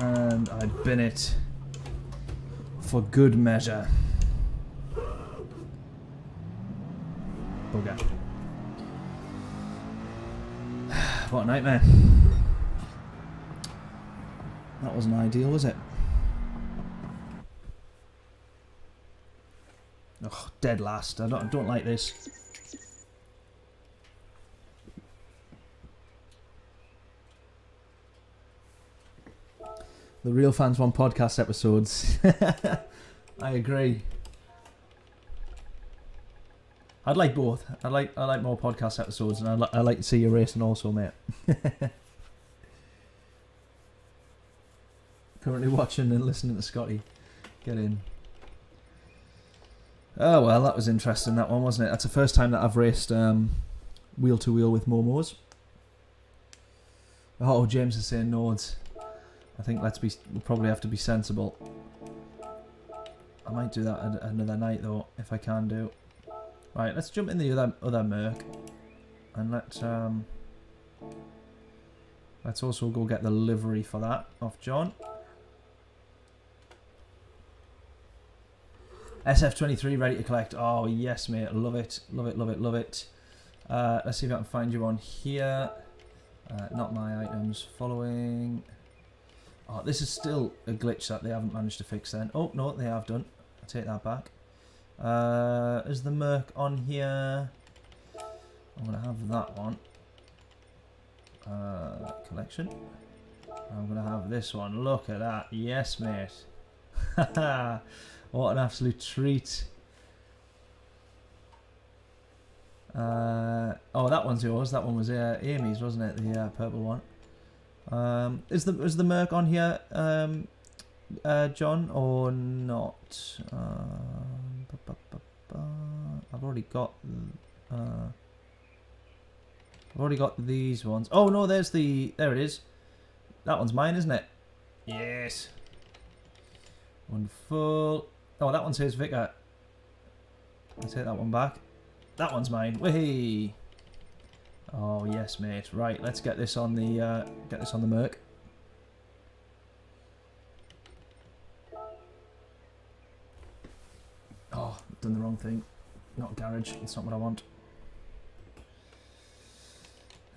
And I bin it for good measure. Bugger. What a nightmare. That wasn't ideal, was it? Oh, dead last. I don't like this. The real fans want podcast episodes. I agree. I'd like both. I like more podcast episodes, and I like to see you racing also, mate. Currently watching and listening to Scotty. Get in. Oh well, that was interesting. That one, wasn't it? That's the first time that I've raced wheel to wheel with Momos. Oh, James is saying nodes. I think we'll probably have to be sensible. I might do that another night though, if I can do. Right, let's jump in the other Merc, and let's also go get the livery for that off John. SF23 ready to collect. Oh yes, mate, love it, love it, love it, love it. Let's see if I can find you on here. Not my items. Following. Oh, this is still a glitch that they haven't managed to fix then. Oh, no, they have done. I'll take that back. Is the Merc on here? I'm going to have that one. Collection. I'm going to have this one. Look at that. Yes, mate. What an absolute treat. Oh, that one's yours. That one was Amy's, wasn't it? The purple one. Is the Merc on here, John, or not? I've already got these ones. Oh no, there it is. That one's mine, isn't it? Yes. Wonderful. Oh, that one says Vicar. I'll take that one back. That one's mine. Whee! Oh yes, mate. Right, let's get this on the Merc. Oh, I've done the wrong thing. Not garage. That's not what I want.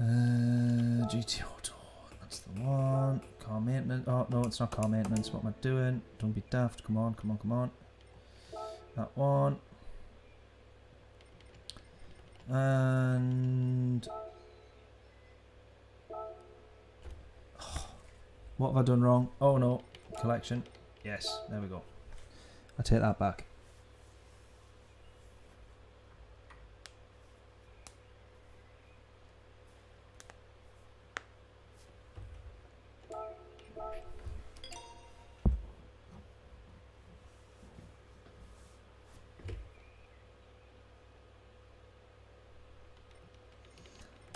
GT Auto. That's the one. Car maintenance. Oh no, it's not car maintenance. What am I doing? Don't be daft. Come on, come on, come on. That one. And what have I done wrong? Oh no, collection. Yes, there we go. I take that back.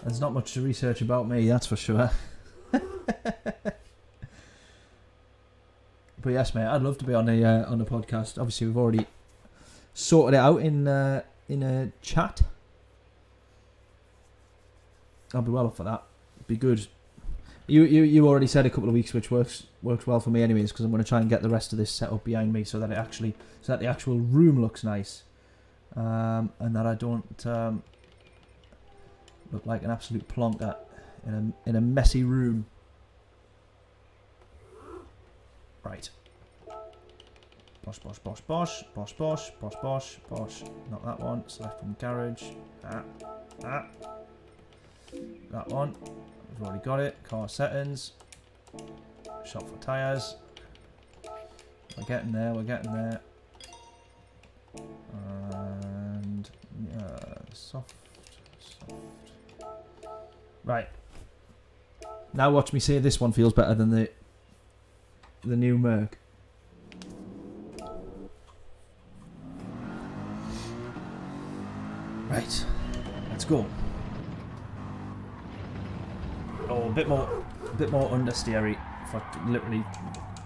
There's not much to research about me, that's for sure. But yes, mate, I'd love to be on a podcast. Obviously, we've already sorted it out in a chat. I'll be well up for that. Be good. You already said a couple of weeks, which works well for me, anyways, because I'm going to try and get the rest of this set up behind me so that the actual room looks nice, and that I don't look like an absolute plonker in a messy room. Right. Bosh, bosh, bosh, bosh, bosh, bosh, bosh, bosh, bosh. Not that one. Select from garage. That one. We've already got it. Car settings. Shop for tyres. We're getting there. We're getting there. And soft. Right. Now watch me say this one feels better than the new Merc. Right, let's go. Oh, a bit more understeery. Literally,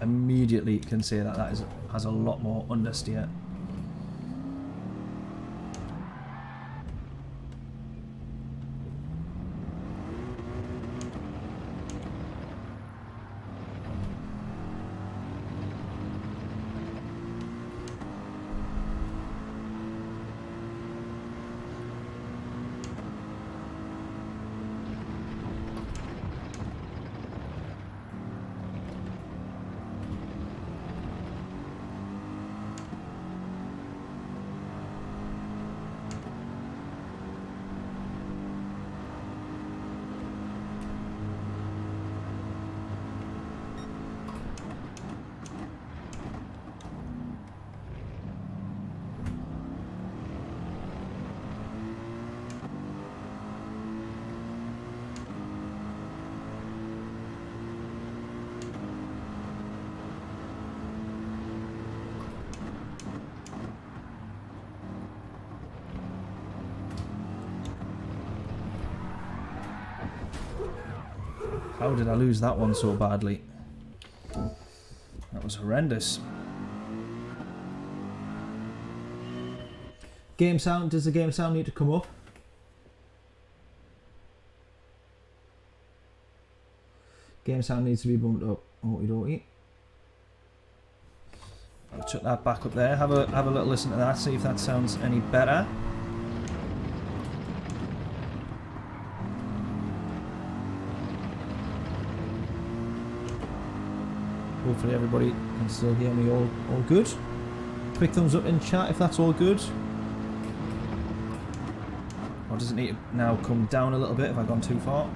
immediately can say that has a lot more understeer. How did I lose that one so badly? That was horrendous. Game sound, does the game sound need to come up? Game sound needs to be bumped up. Okie dokie. I'll chuck that back up there. Have a little listen to that, see if that sounds any better. Hopefully everybody can still hear me all good. Quick thumbs up in chat if that's all good. Or does it need to now come down a little bit if I've gone too far?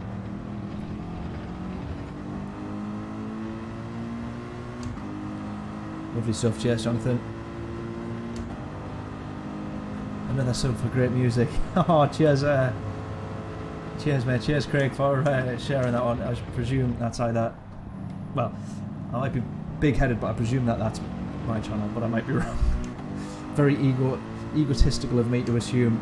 Lovely stuff, cheers Jonathan. Another sub for great music. Oh, cheers, cheers mate, cheers Craig for sharing that one. I presume that's either, well, I might be big-headed, but I presume that that's my channel, but I might be wrong. Very egotistical of me to assume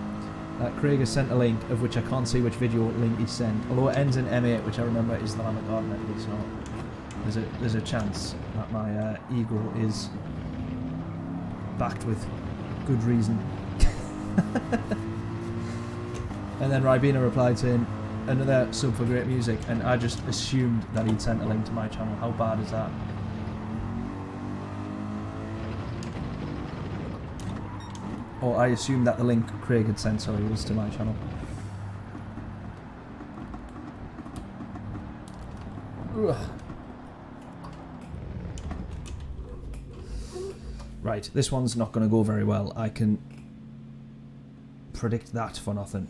that Craig has sent a link, of which I can't see which video link he sent, although it ends in M8, which I remember is the Lamb of God medley, so there's a chance that my ego is backed with good reason. And then Ribena replied saying, another sub for great music, and I just assumed that he'd sent a link to my channel. How bad is that? Or I assumed that the link Craig had sent, sorry, was to my channel. Ugh. Right, this one's not going to go very well. I can predict that for nothing.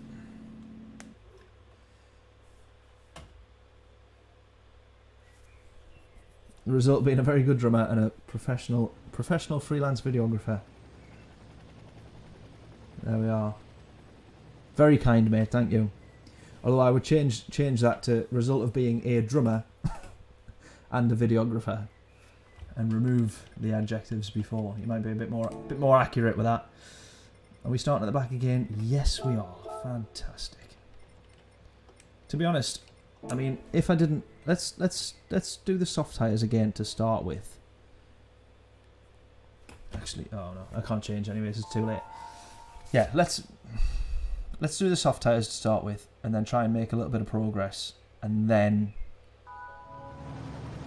The result being a very good drummer and a professional freelance videographer. There we are. Very kind, mate. Thank you. Although I would change that to result of being a drummer and a videographer, and remove the adjectives before. You might be a bit more accurate with that. Are we starting at the back again? Yes, we are. Fantastic. To be honest, I mean, if I didn't, let's do the soft tyres again to start with. Actually, oh no, I can't change anyways. It's too late. Yeah, let's do the soft tyres to start with, and then try and make a little bit of progress, and then,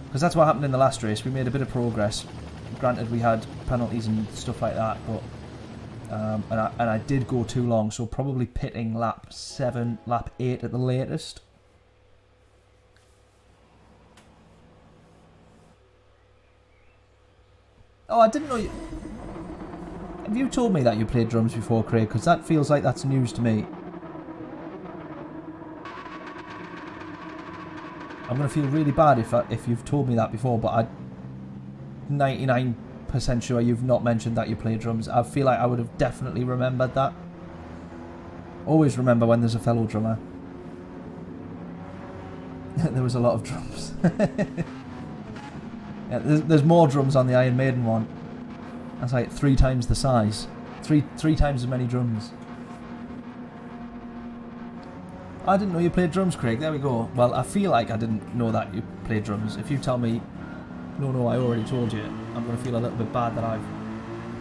because that's what happened in the last race. We made a bit of progress. Granted, we had penalties and stuff like that, but and I did go too long, so probably pitting lap 7, lap 8 at the latest. Oh, I didn't know you... Have you told me that you played drums before, Craig? Because that feels like that's news to me. I'm going to feel really bad if you've told me that before, but I'm 99% sure you've not mentioned that you play drums. I feel like I would have definitely remembered that. Always remember when there's a fellow drummer. There was a lot of drums. Yeah, there's more drums on the Iron Maiden one. That's like 3 times the size. Three times as many drums. I didn't know you played drums, Craig. There we go. Well, I feel like I didn't know that you played drums. If you tell me, no, I already told you, I'm going to feel a little bit bad that I've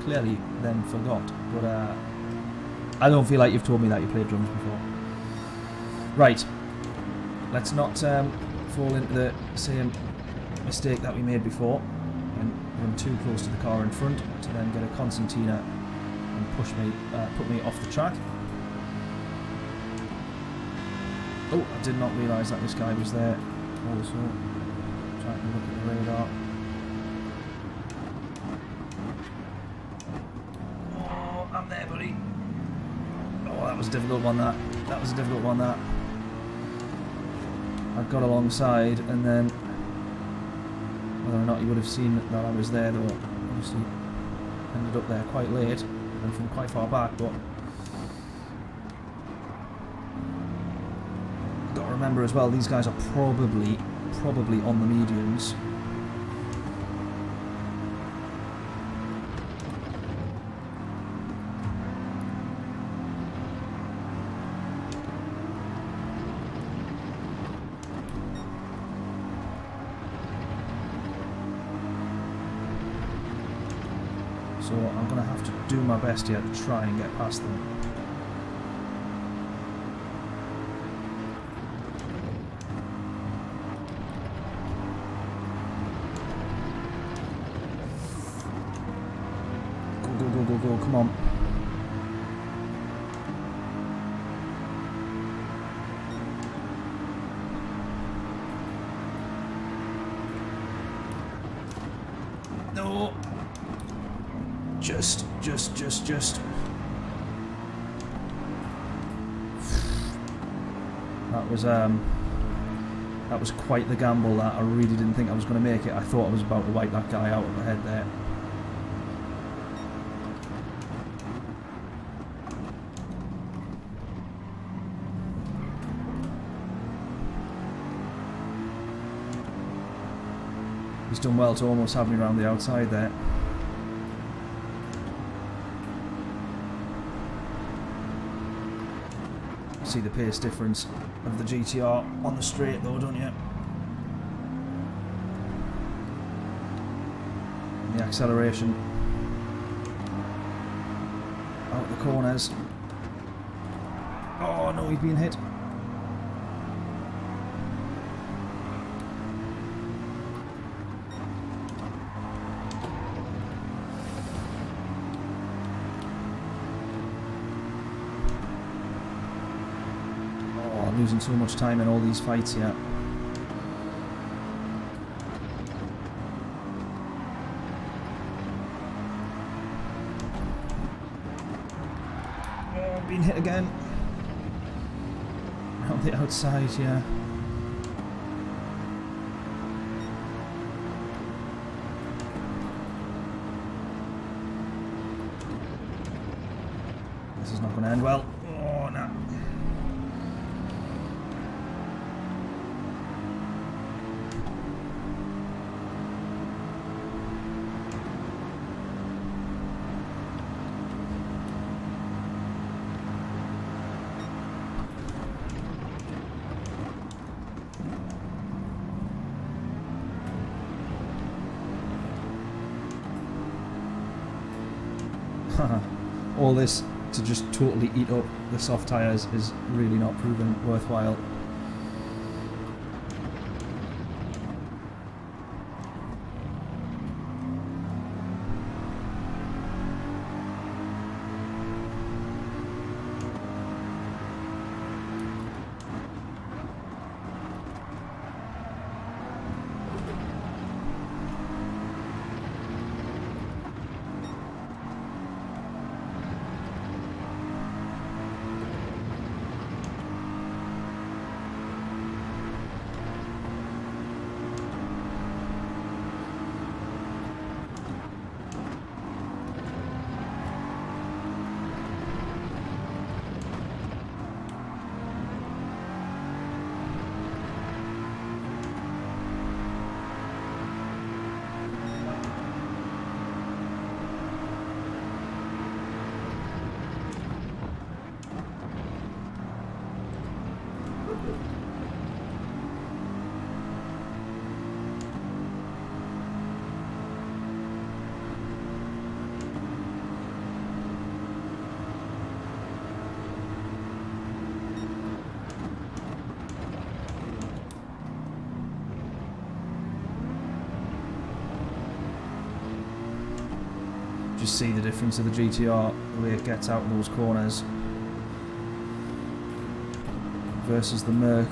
clearly then forgot. But I don't feel like you've told me that you played drums before. Right. Let's not fall into the same mistake that we made before and run too close to the car in front to then get a concertina and put me off the track. Oh, I did not realise that this guy was there also. Trying to look at the radar. Oh, I'm there, buddy. Oh, that was a difficult one, that. That was a difficult one, that. I got alongside and then, whether or not you would have seen that I was there, though, obviously ended up there quite late and from quite far back, but got to remember as well, these guys are probably on the mediums. So I'm going to have to do my best here to try and get past them. Go, come on. No. Just. That was quite the gamble. That I really didn't think I was going to make it. I thought I was about to wipe that guy out of the head there. He's done well to almost have me around the outside there. See the pace difference of the GTR on the straight though, don't you? And the acceleration out the corners. Oh no, he's been hit. Losing so much time in all these fights here. Oh, being hit again. On the outside, yeah. This is not going to end well. Oh, no. all this to just totally eat up the soft tyres is really not proven worthwhile. Just see the difference of the GTR, the way it gets out of those corners versus the Merc.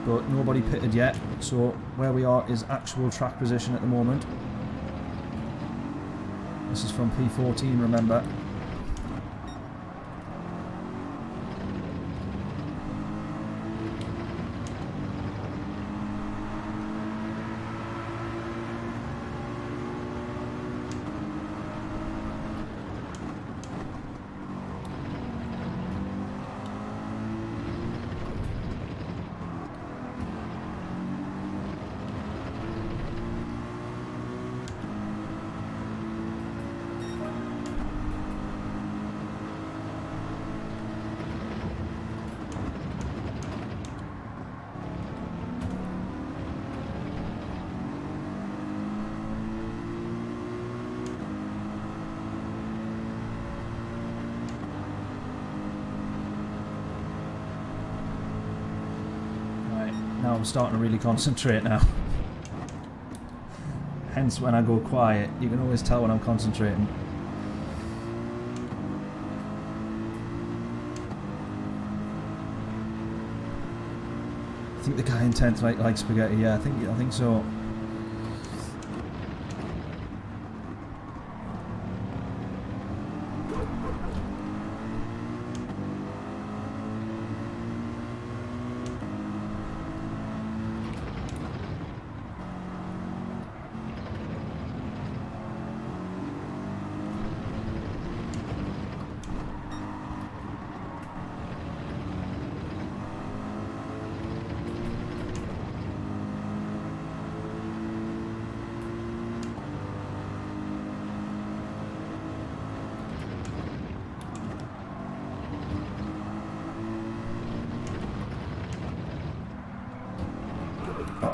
But nobody pitted yet, so where we are is actual track position at the moment. This is from P14, remember. Now I'm starting to really concentrate now. Hence when I go quiet, you can always tell when I'm concentrating. I think the guy in 10th likes spaghetti, yeah, I think so.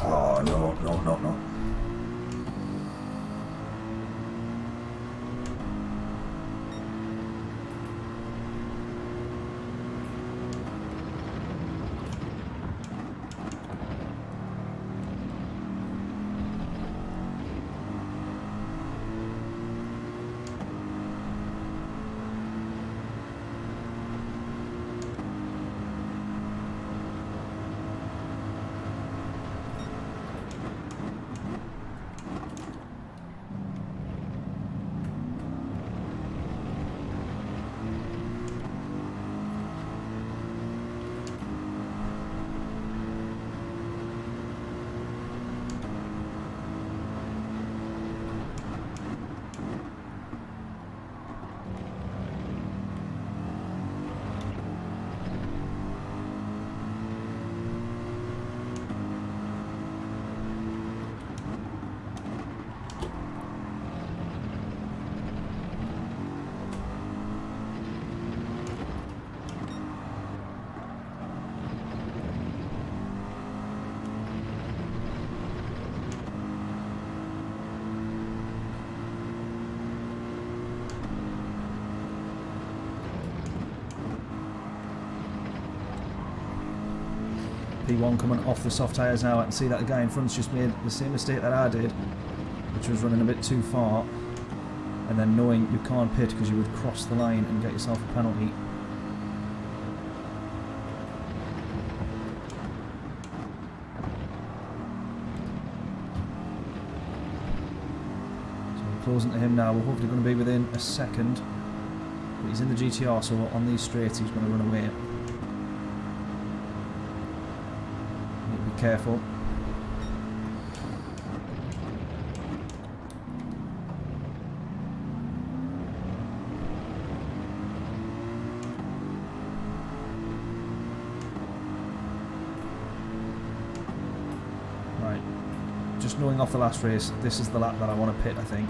Oh, no. P1 coming off the soft tyres now. I can see that the guy in front's just made the same mistake that I did, which was running a bit too far, and then knowing you can't pit because you would cross the line and get yourself a penalty. So we're closing to him now. We're hopefully going to be within a second. But he's in the GTR, so on these straights he's going to run away. Need to be careful. Right, just knowing off the last race, this is the lap that I want to pit, I think.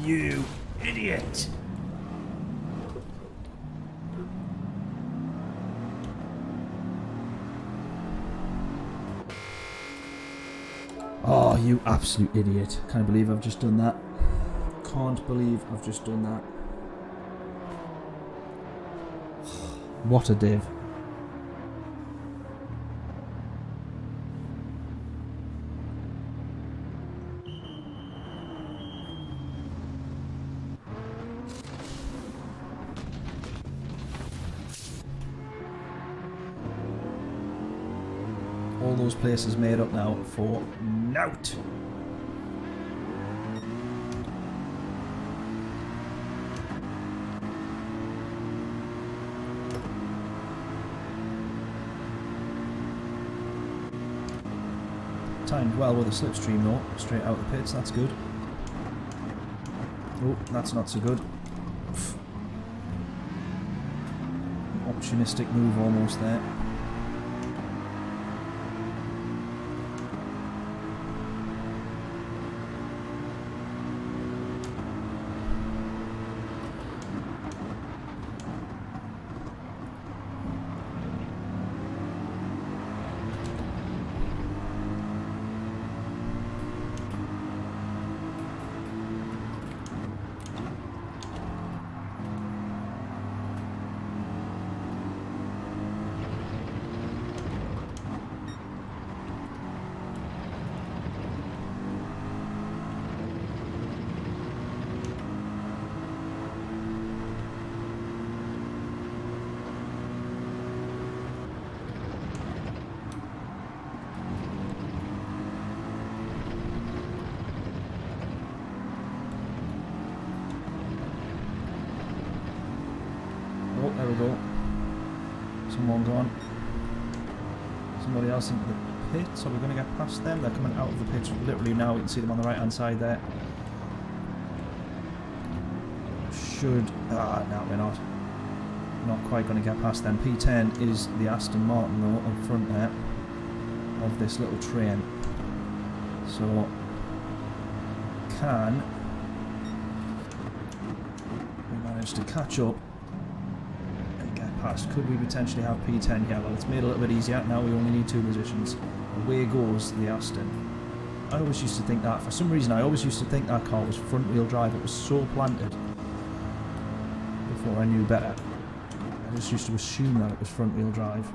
You idiot! Oh, you absolute idiot. Can't believe I've just done that. Can't believe I've just done that. What a div. All those places made up now for nout. Timed well with a slipstream though, straight out the pits, that's good. Oh, that's not so good. An opportunistic move almost there. There we go. Someone gone. Somebody else into the pit, so we're going to get past them. They're coming out of the pit literally now. We can see them on the right hand side there. Should... no, we're not. Not quite going to get past them. P10 is the Aston Martin though, up front there of this little train. So can we manage to catch up? Could we potentially have P10? Yeah, well, it's made a little bit easier. Now we only need 2 positions. Away goes the Aston. I always used to think that. For some reason, I always used to think that car was front-wheel drive. It was so planted before I knew better. I just used to assume that it was front-wheel drive.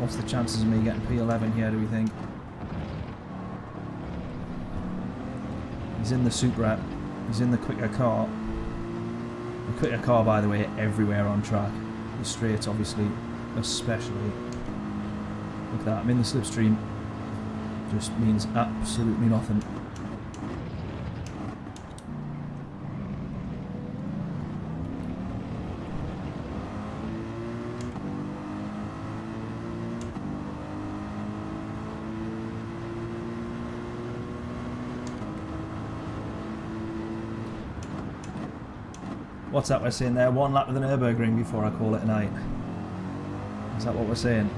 What's the chances of me getting P11 here, do we think? He's in the Supra. He's in the quicker car. The quicker car, by the way, everywhere on track. The straights, obviously, especially. Look at that, I'm in the slipstream. Just means absolutely nothing. What's that we're saying there? 1 lap of the Nürburgring before I call it a night. Is that what we're saying?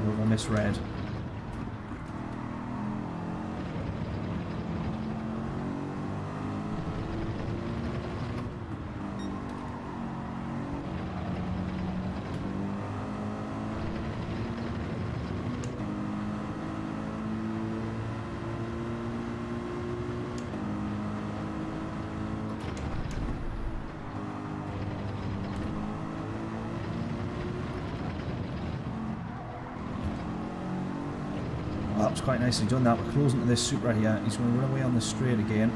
Or I misread. That was quite nicely done that. We're closing to this Supra here. He's going to run away on the straight again.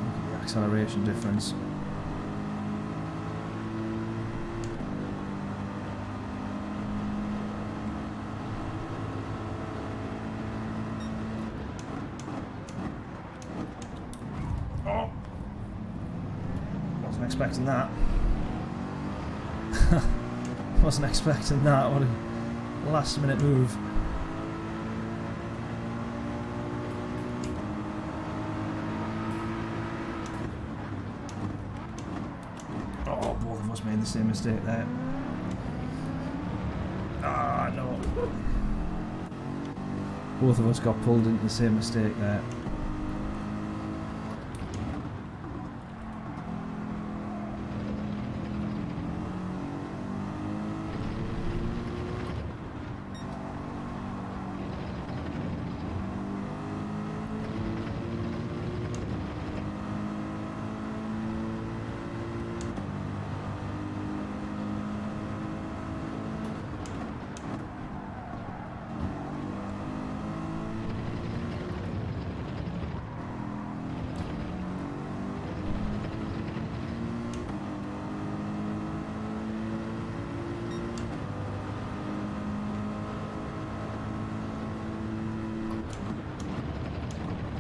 Look at the acceleration difference. Expecting that. Wasn't expecting that. What a last minute move. Oh, both of us made the same mistake there. Ah, no. Both of us got pulled into the same mistake there.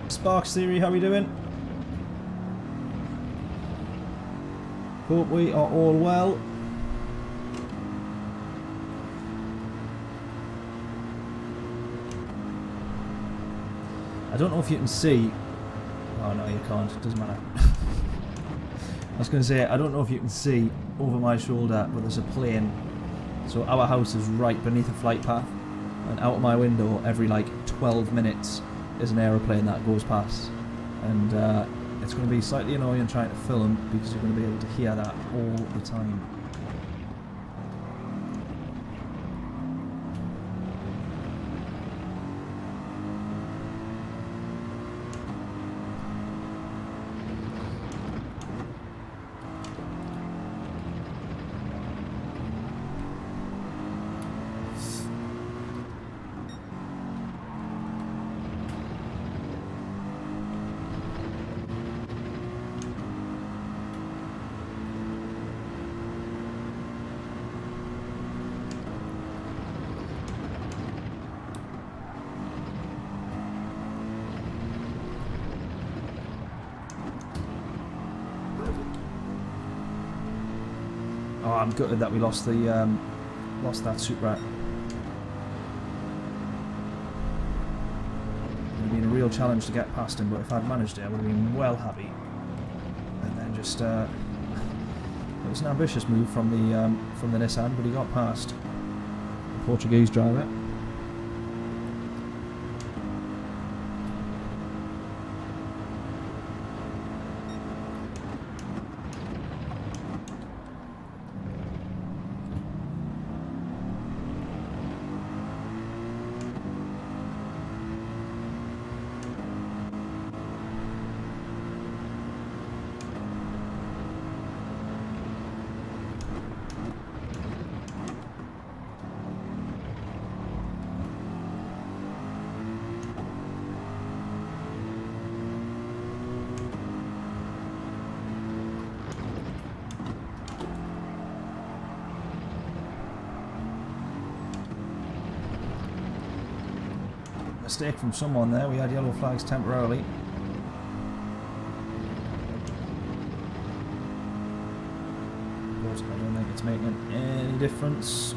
Sparks Theory, how are we doing? Hope we are all well. I don't know if you can see. Oh no, you can't. It doesn't matter. I was going to say, I don't know if you can see over my shoulder, but there's a plane. So our house is right beneath a flight path, and out of my window every like 12 minutes is an aeroplane that goes past, and it's going to be slightly annoying trying to film because you're going to be able to hear that all the time. Oh, I'm gutted that we lost the lost that Supra. It would have been a real challenge to get past him, but if I'd managed it, I would have been well happy. And then just it was an ambitious move from the Nissan, but he got past the Portuguese driver. mistake from someone there. We had yellow flags temporarily. But I don't think it's making any difference.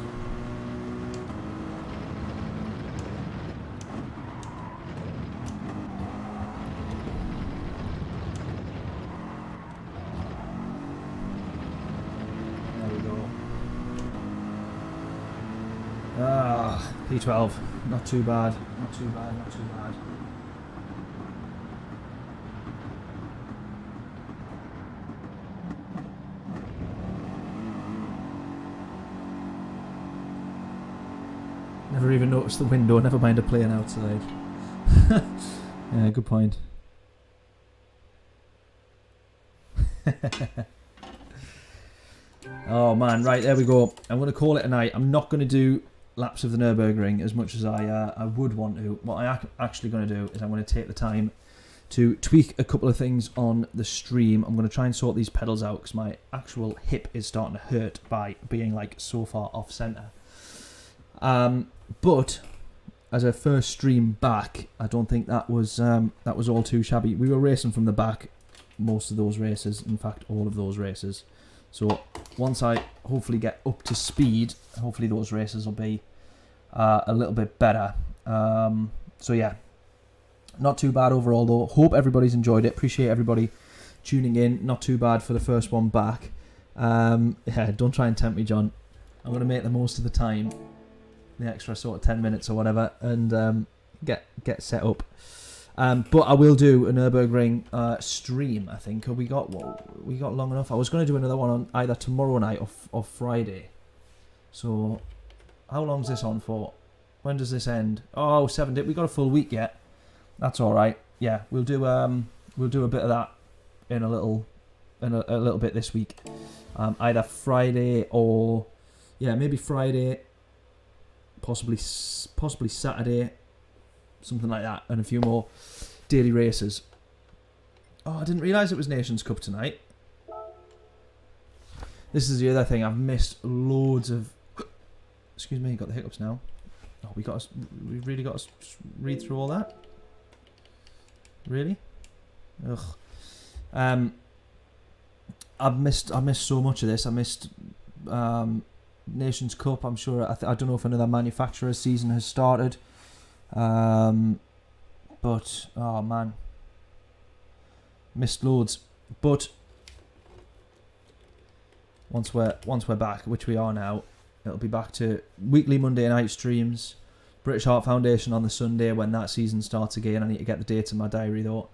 P12, not too bad, not too bad, not too bad. Never even noticed the window, never mind a plane outside. Yeah, good point. Oh man, right, there we go. I'm going to call it a night. I'm not going to do laps of the Nürburgring as much as I would want to. What I'm actually going to do is I'm going to take the time to tweak a couple of things on the stream. I'm going to try and sort these pedals out because my actual hip is starting to hurt by being like so far off center. But as a first stream back, I don't think that was all too shabby. We were racing from the back most of those races, in fact all of those races. So once I hopefully get up to speed, hopefully those races will be a little bit better. So yeah, not too bad overall though. Hope everybody's enjoyed it. Appreciate everybody tuning in. Not too bad for the first one back. Yeah, don't try and tempt me, John. I'm going to make the most of the time, the extra sort of 10 minutes or whatever, and get set up. But I will do a Nürburgring stream, I think. We got long enough. I was going to do another one on either tomorrow night or Friday. So, how long's this on for? When does this end? Oh, 7 days. We got a full week yet. That's all right. Yeah, we'll do a bit of that in a little bit this week. Either Friday or maybe Friday, possibly Saturday. Something like that, and a few more daily races. Oh, I didn't realise it was Nations Cup tonight. This is the other thing. I've missed loads of... Excuse me, got the hiccups now. Oh, we really got to read through all that? Really? Ugh. I've missed so much of this. I missed Nations Cup. I'm sure... I don't know if another manufacturer's season has started. But oh man, missed loads. But once we're back, which we are now, it'll be back to weekly Monday night streams. British Heart Foundation on the Sunday when that season starts again. I need to get the dates in my diary though,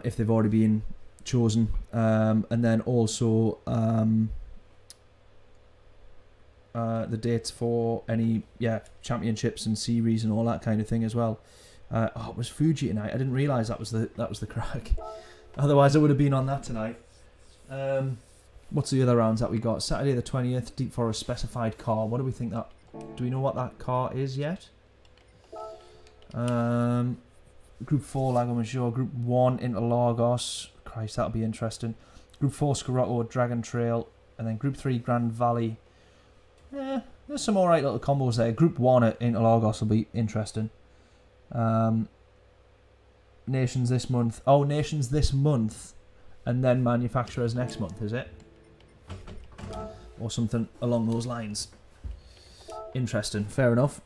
if they've already been chosen, and then also the dates for any championships and series and all that kind of thing as well. Oh, it was Fuji tonight. I didn't realise that was the crack. Otherwise I would have been on that tonight. What's the other rounds that we got? Saturday the 20th, Deep Forest specified car. What do we think that? Do we know what that car is yet? Group 4 Lago Maggiore, Group 1 Interlagos. Christ, that'll be interesting. Group 4 Scirocco Dragon Trail, and then Group 3 Grand Valley. There's some alright little combos there. Group 1 at Interlagos will be interesting. Nations this month. Oh, Nations this month. And then manufacturers next month, is it? Or something along those lines. Interesting. Fair enough.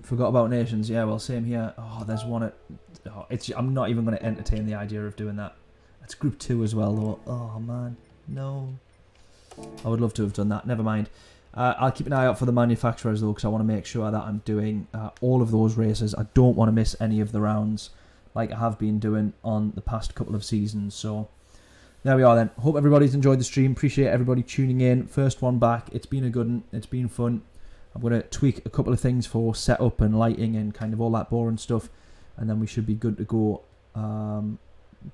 Forgot about Nations. Yeah, well, same here. Oh, there's one at... Oh, I'm not even going to entertain the idea of doing that. That's Group 2 as well, though. Oh, man. No. I would love to have done that. Never mind. I'll keep an eye out for the manufacturers though, because I want to make sure that I'm doing all of those races. I don't want to miss any of the rounds like I have been doing on the past couple of seasons. So there we are then. Hope everybody's enjoyed the stream. Appreciate everybody tuning in. First one back. It's been a good one. It's been fun. I'm going to tweak a couple of things for setup and lighting and kind of all that boring stuff, and then we should be good to go.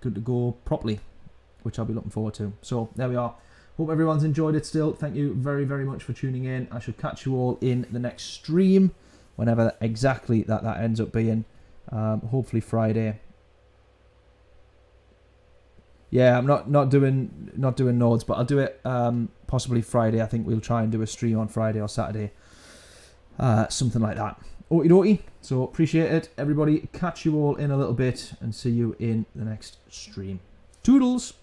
Good to go properly, which I'll be looking forward to. So there we are. Hope everyone's enjoyed it still. Thank you very, very much for tuning in. I should catch you all in the next stream, whenever exactly that ends up being. Hopefully Friday. Yeah, I'm not doing Nords, but I'll do it possibly Friday. I think we'll try and do a stream on Friday or Saturday. something like that. Okie dokie. So appreciate it, everybody. Catch you all in a little bit and see you in the next stream. Toodles.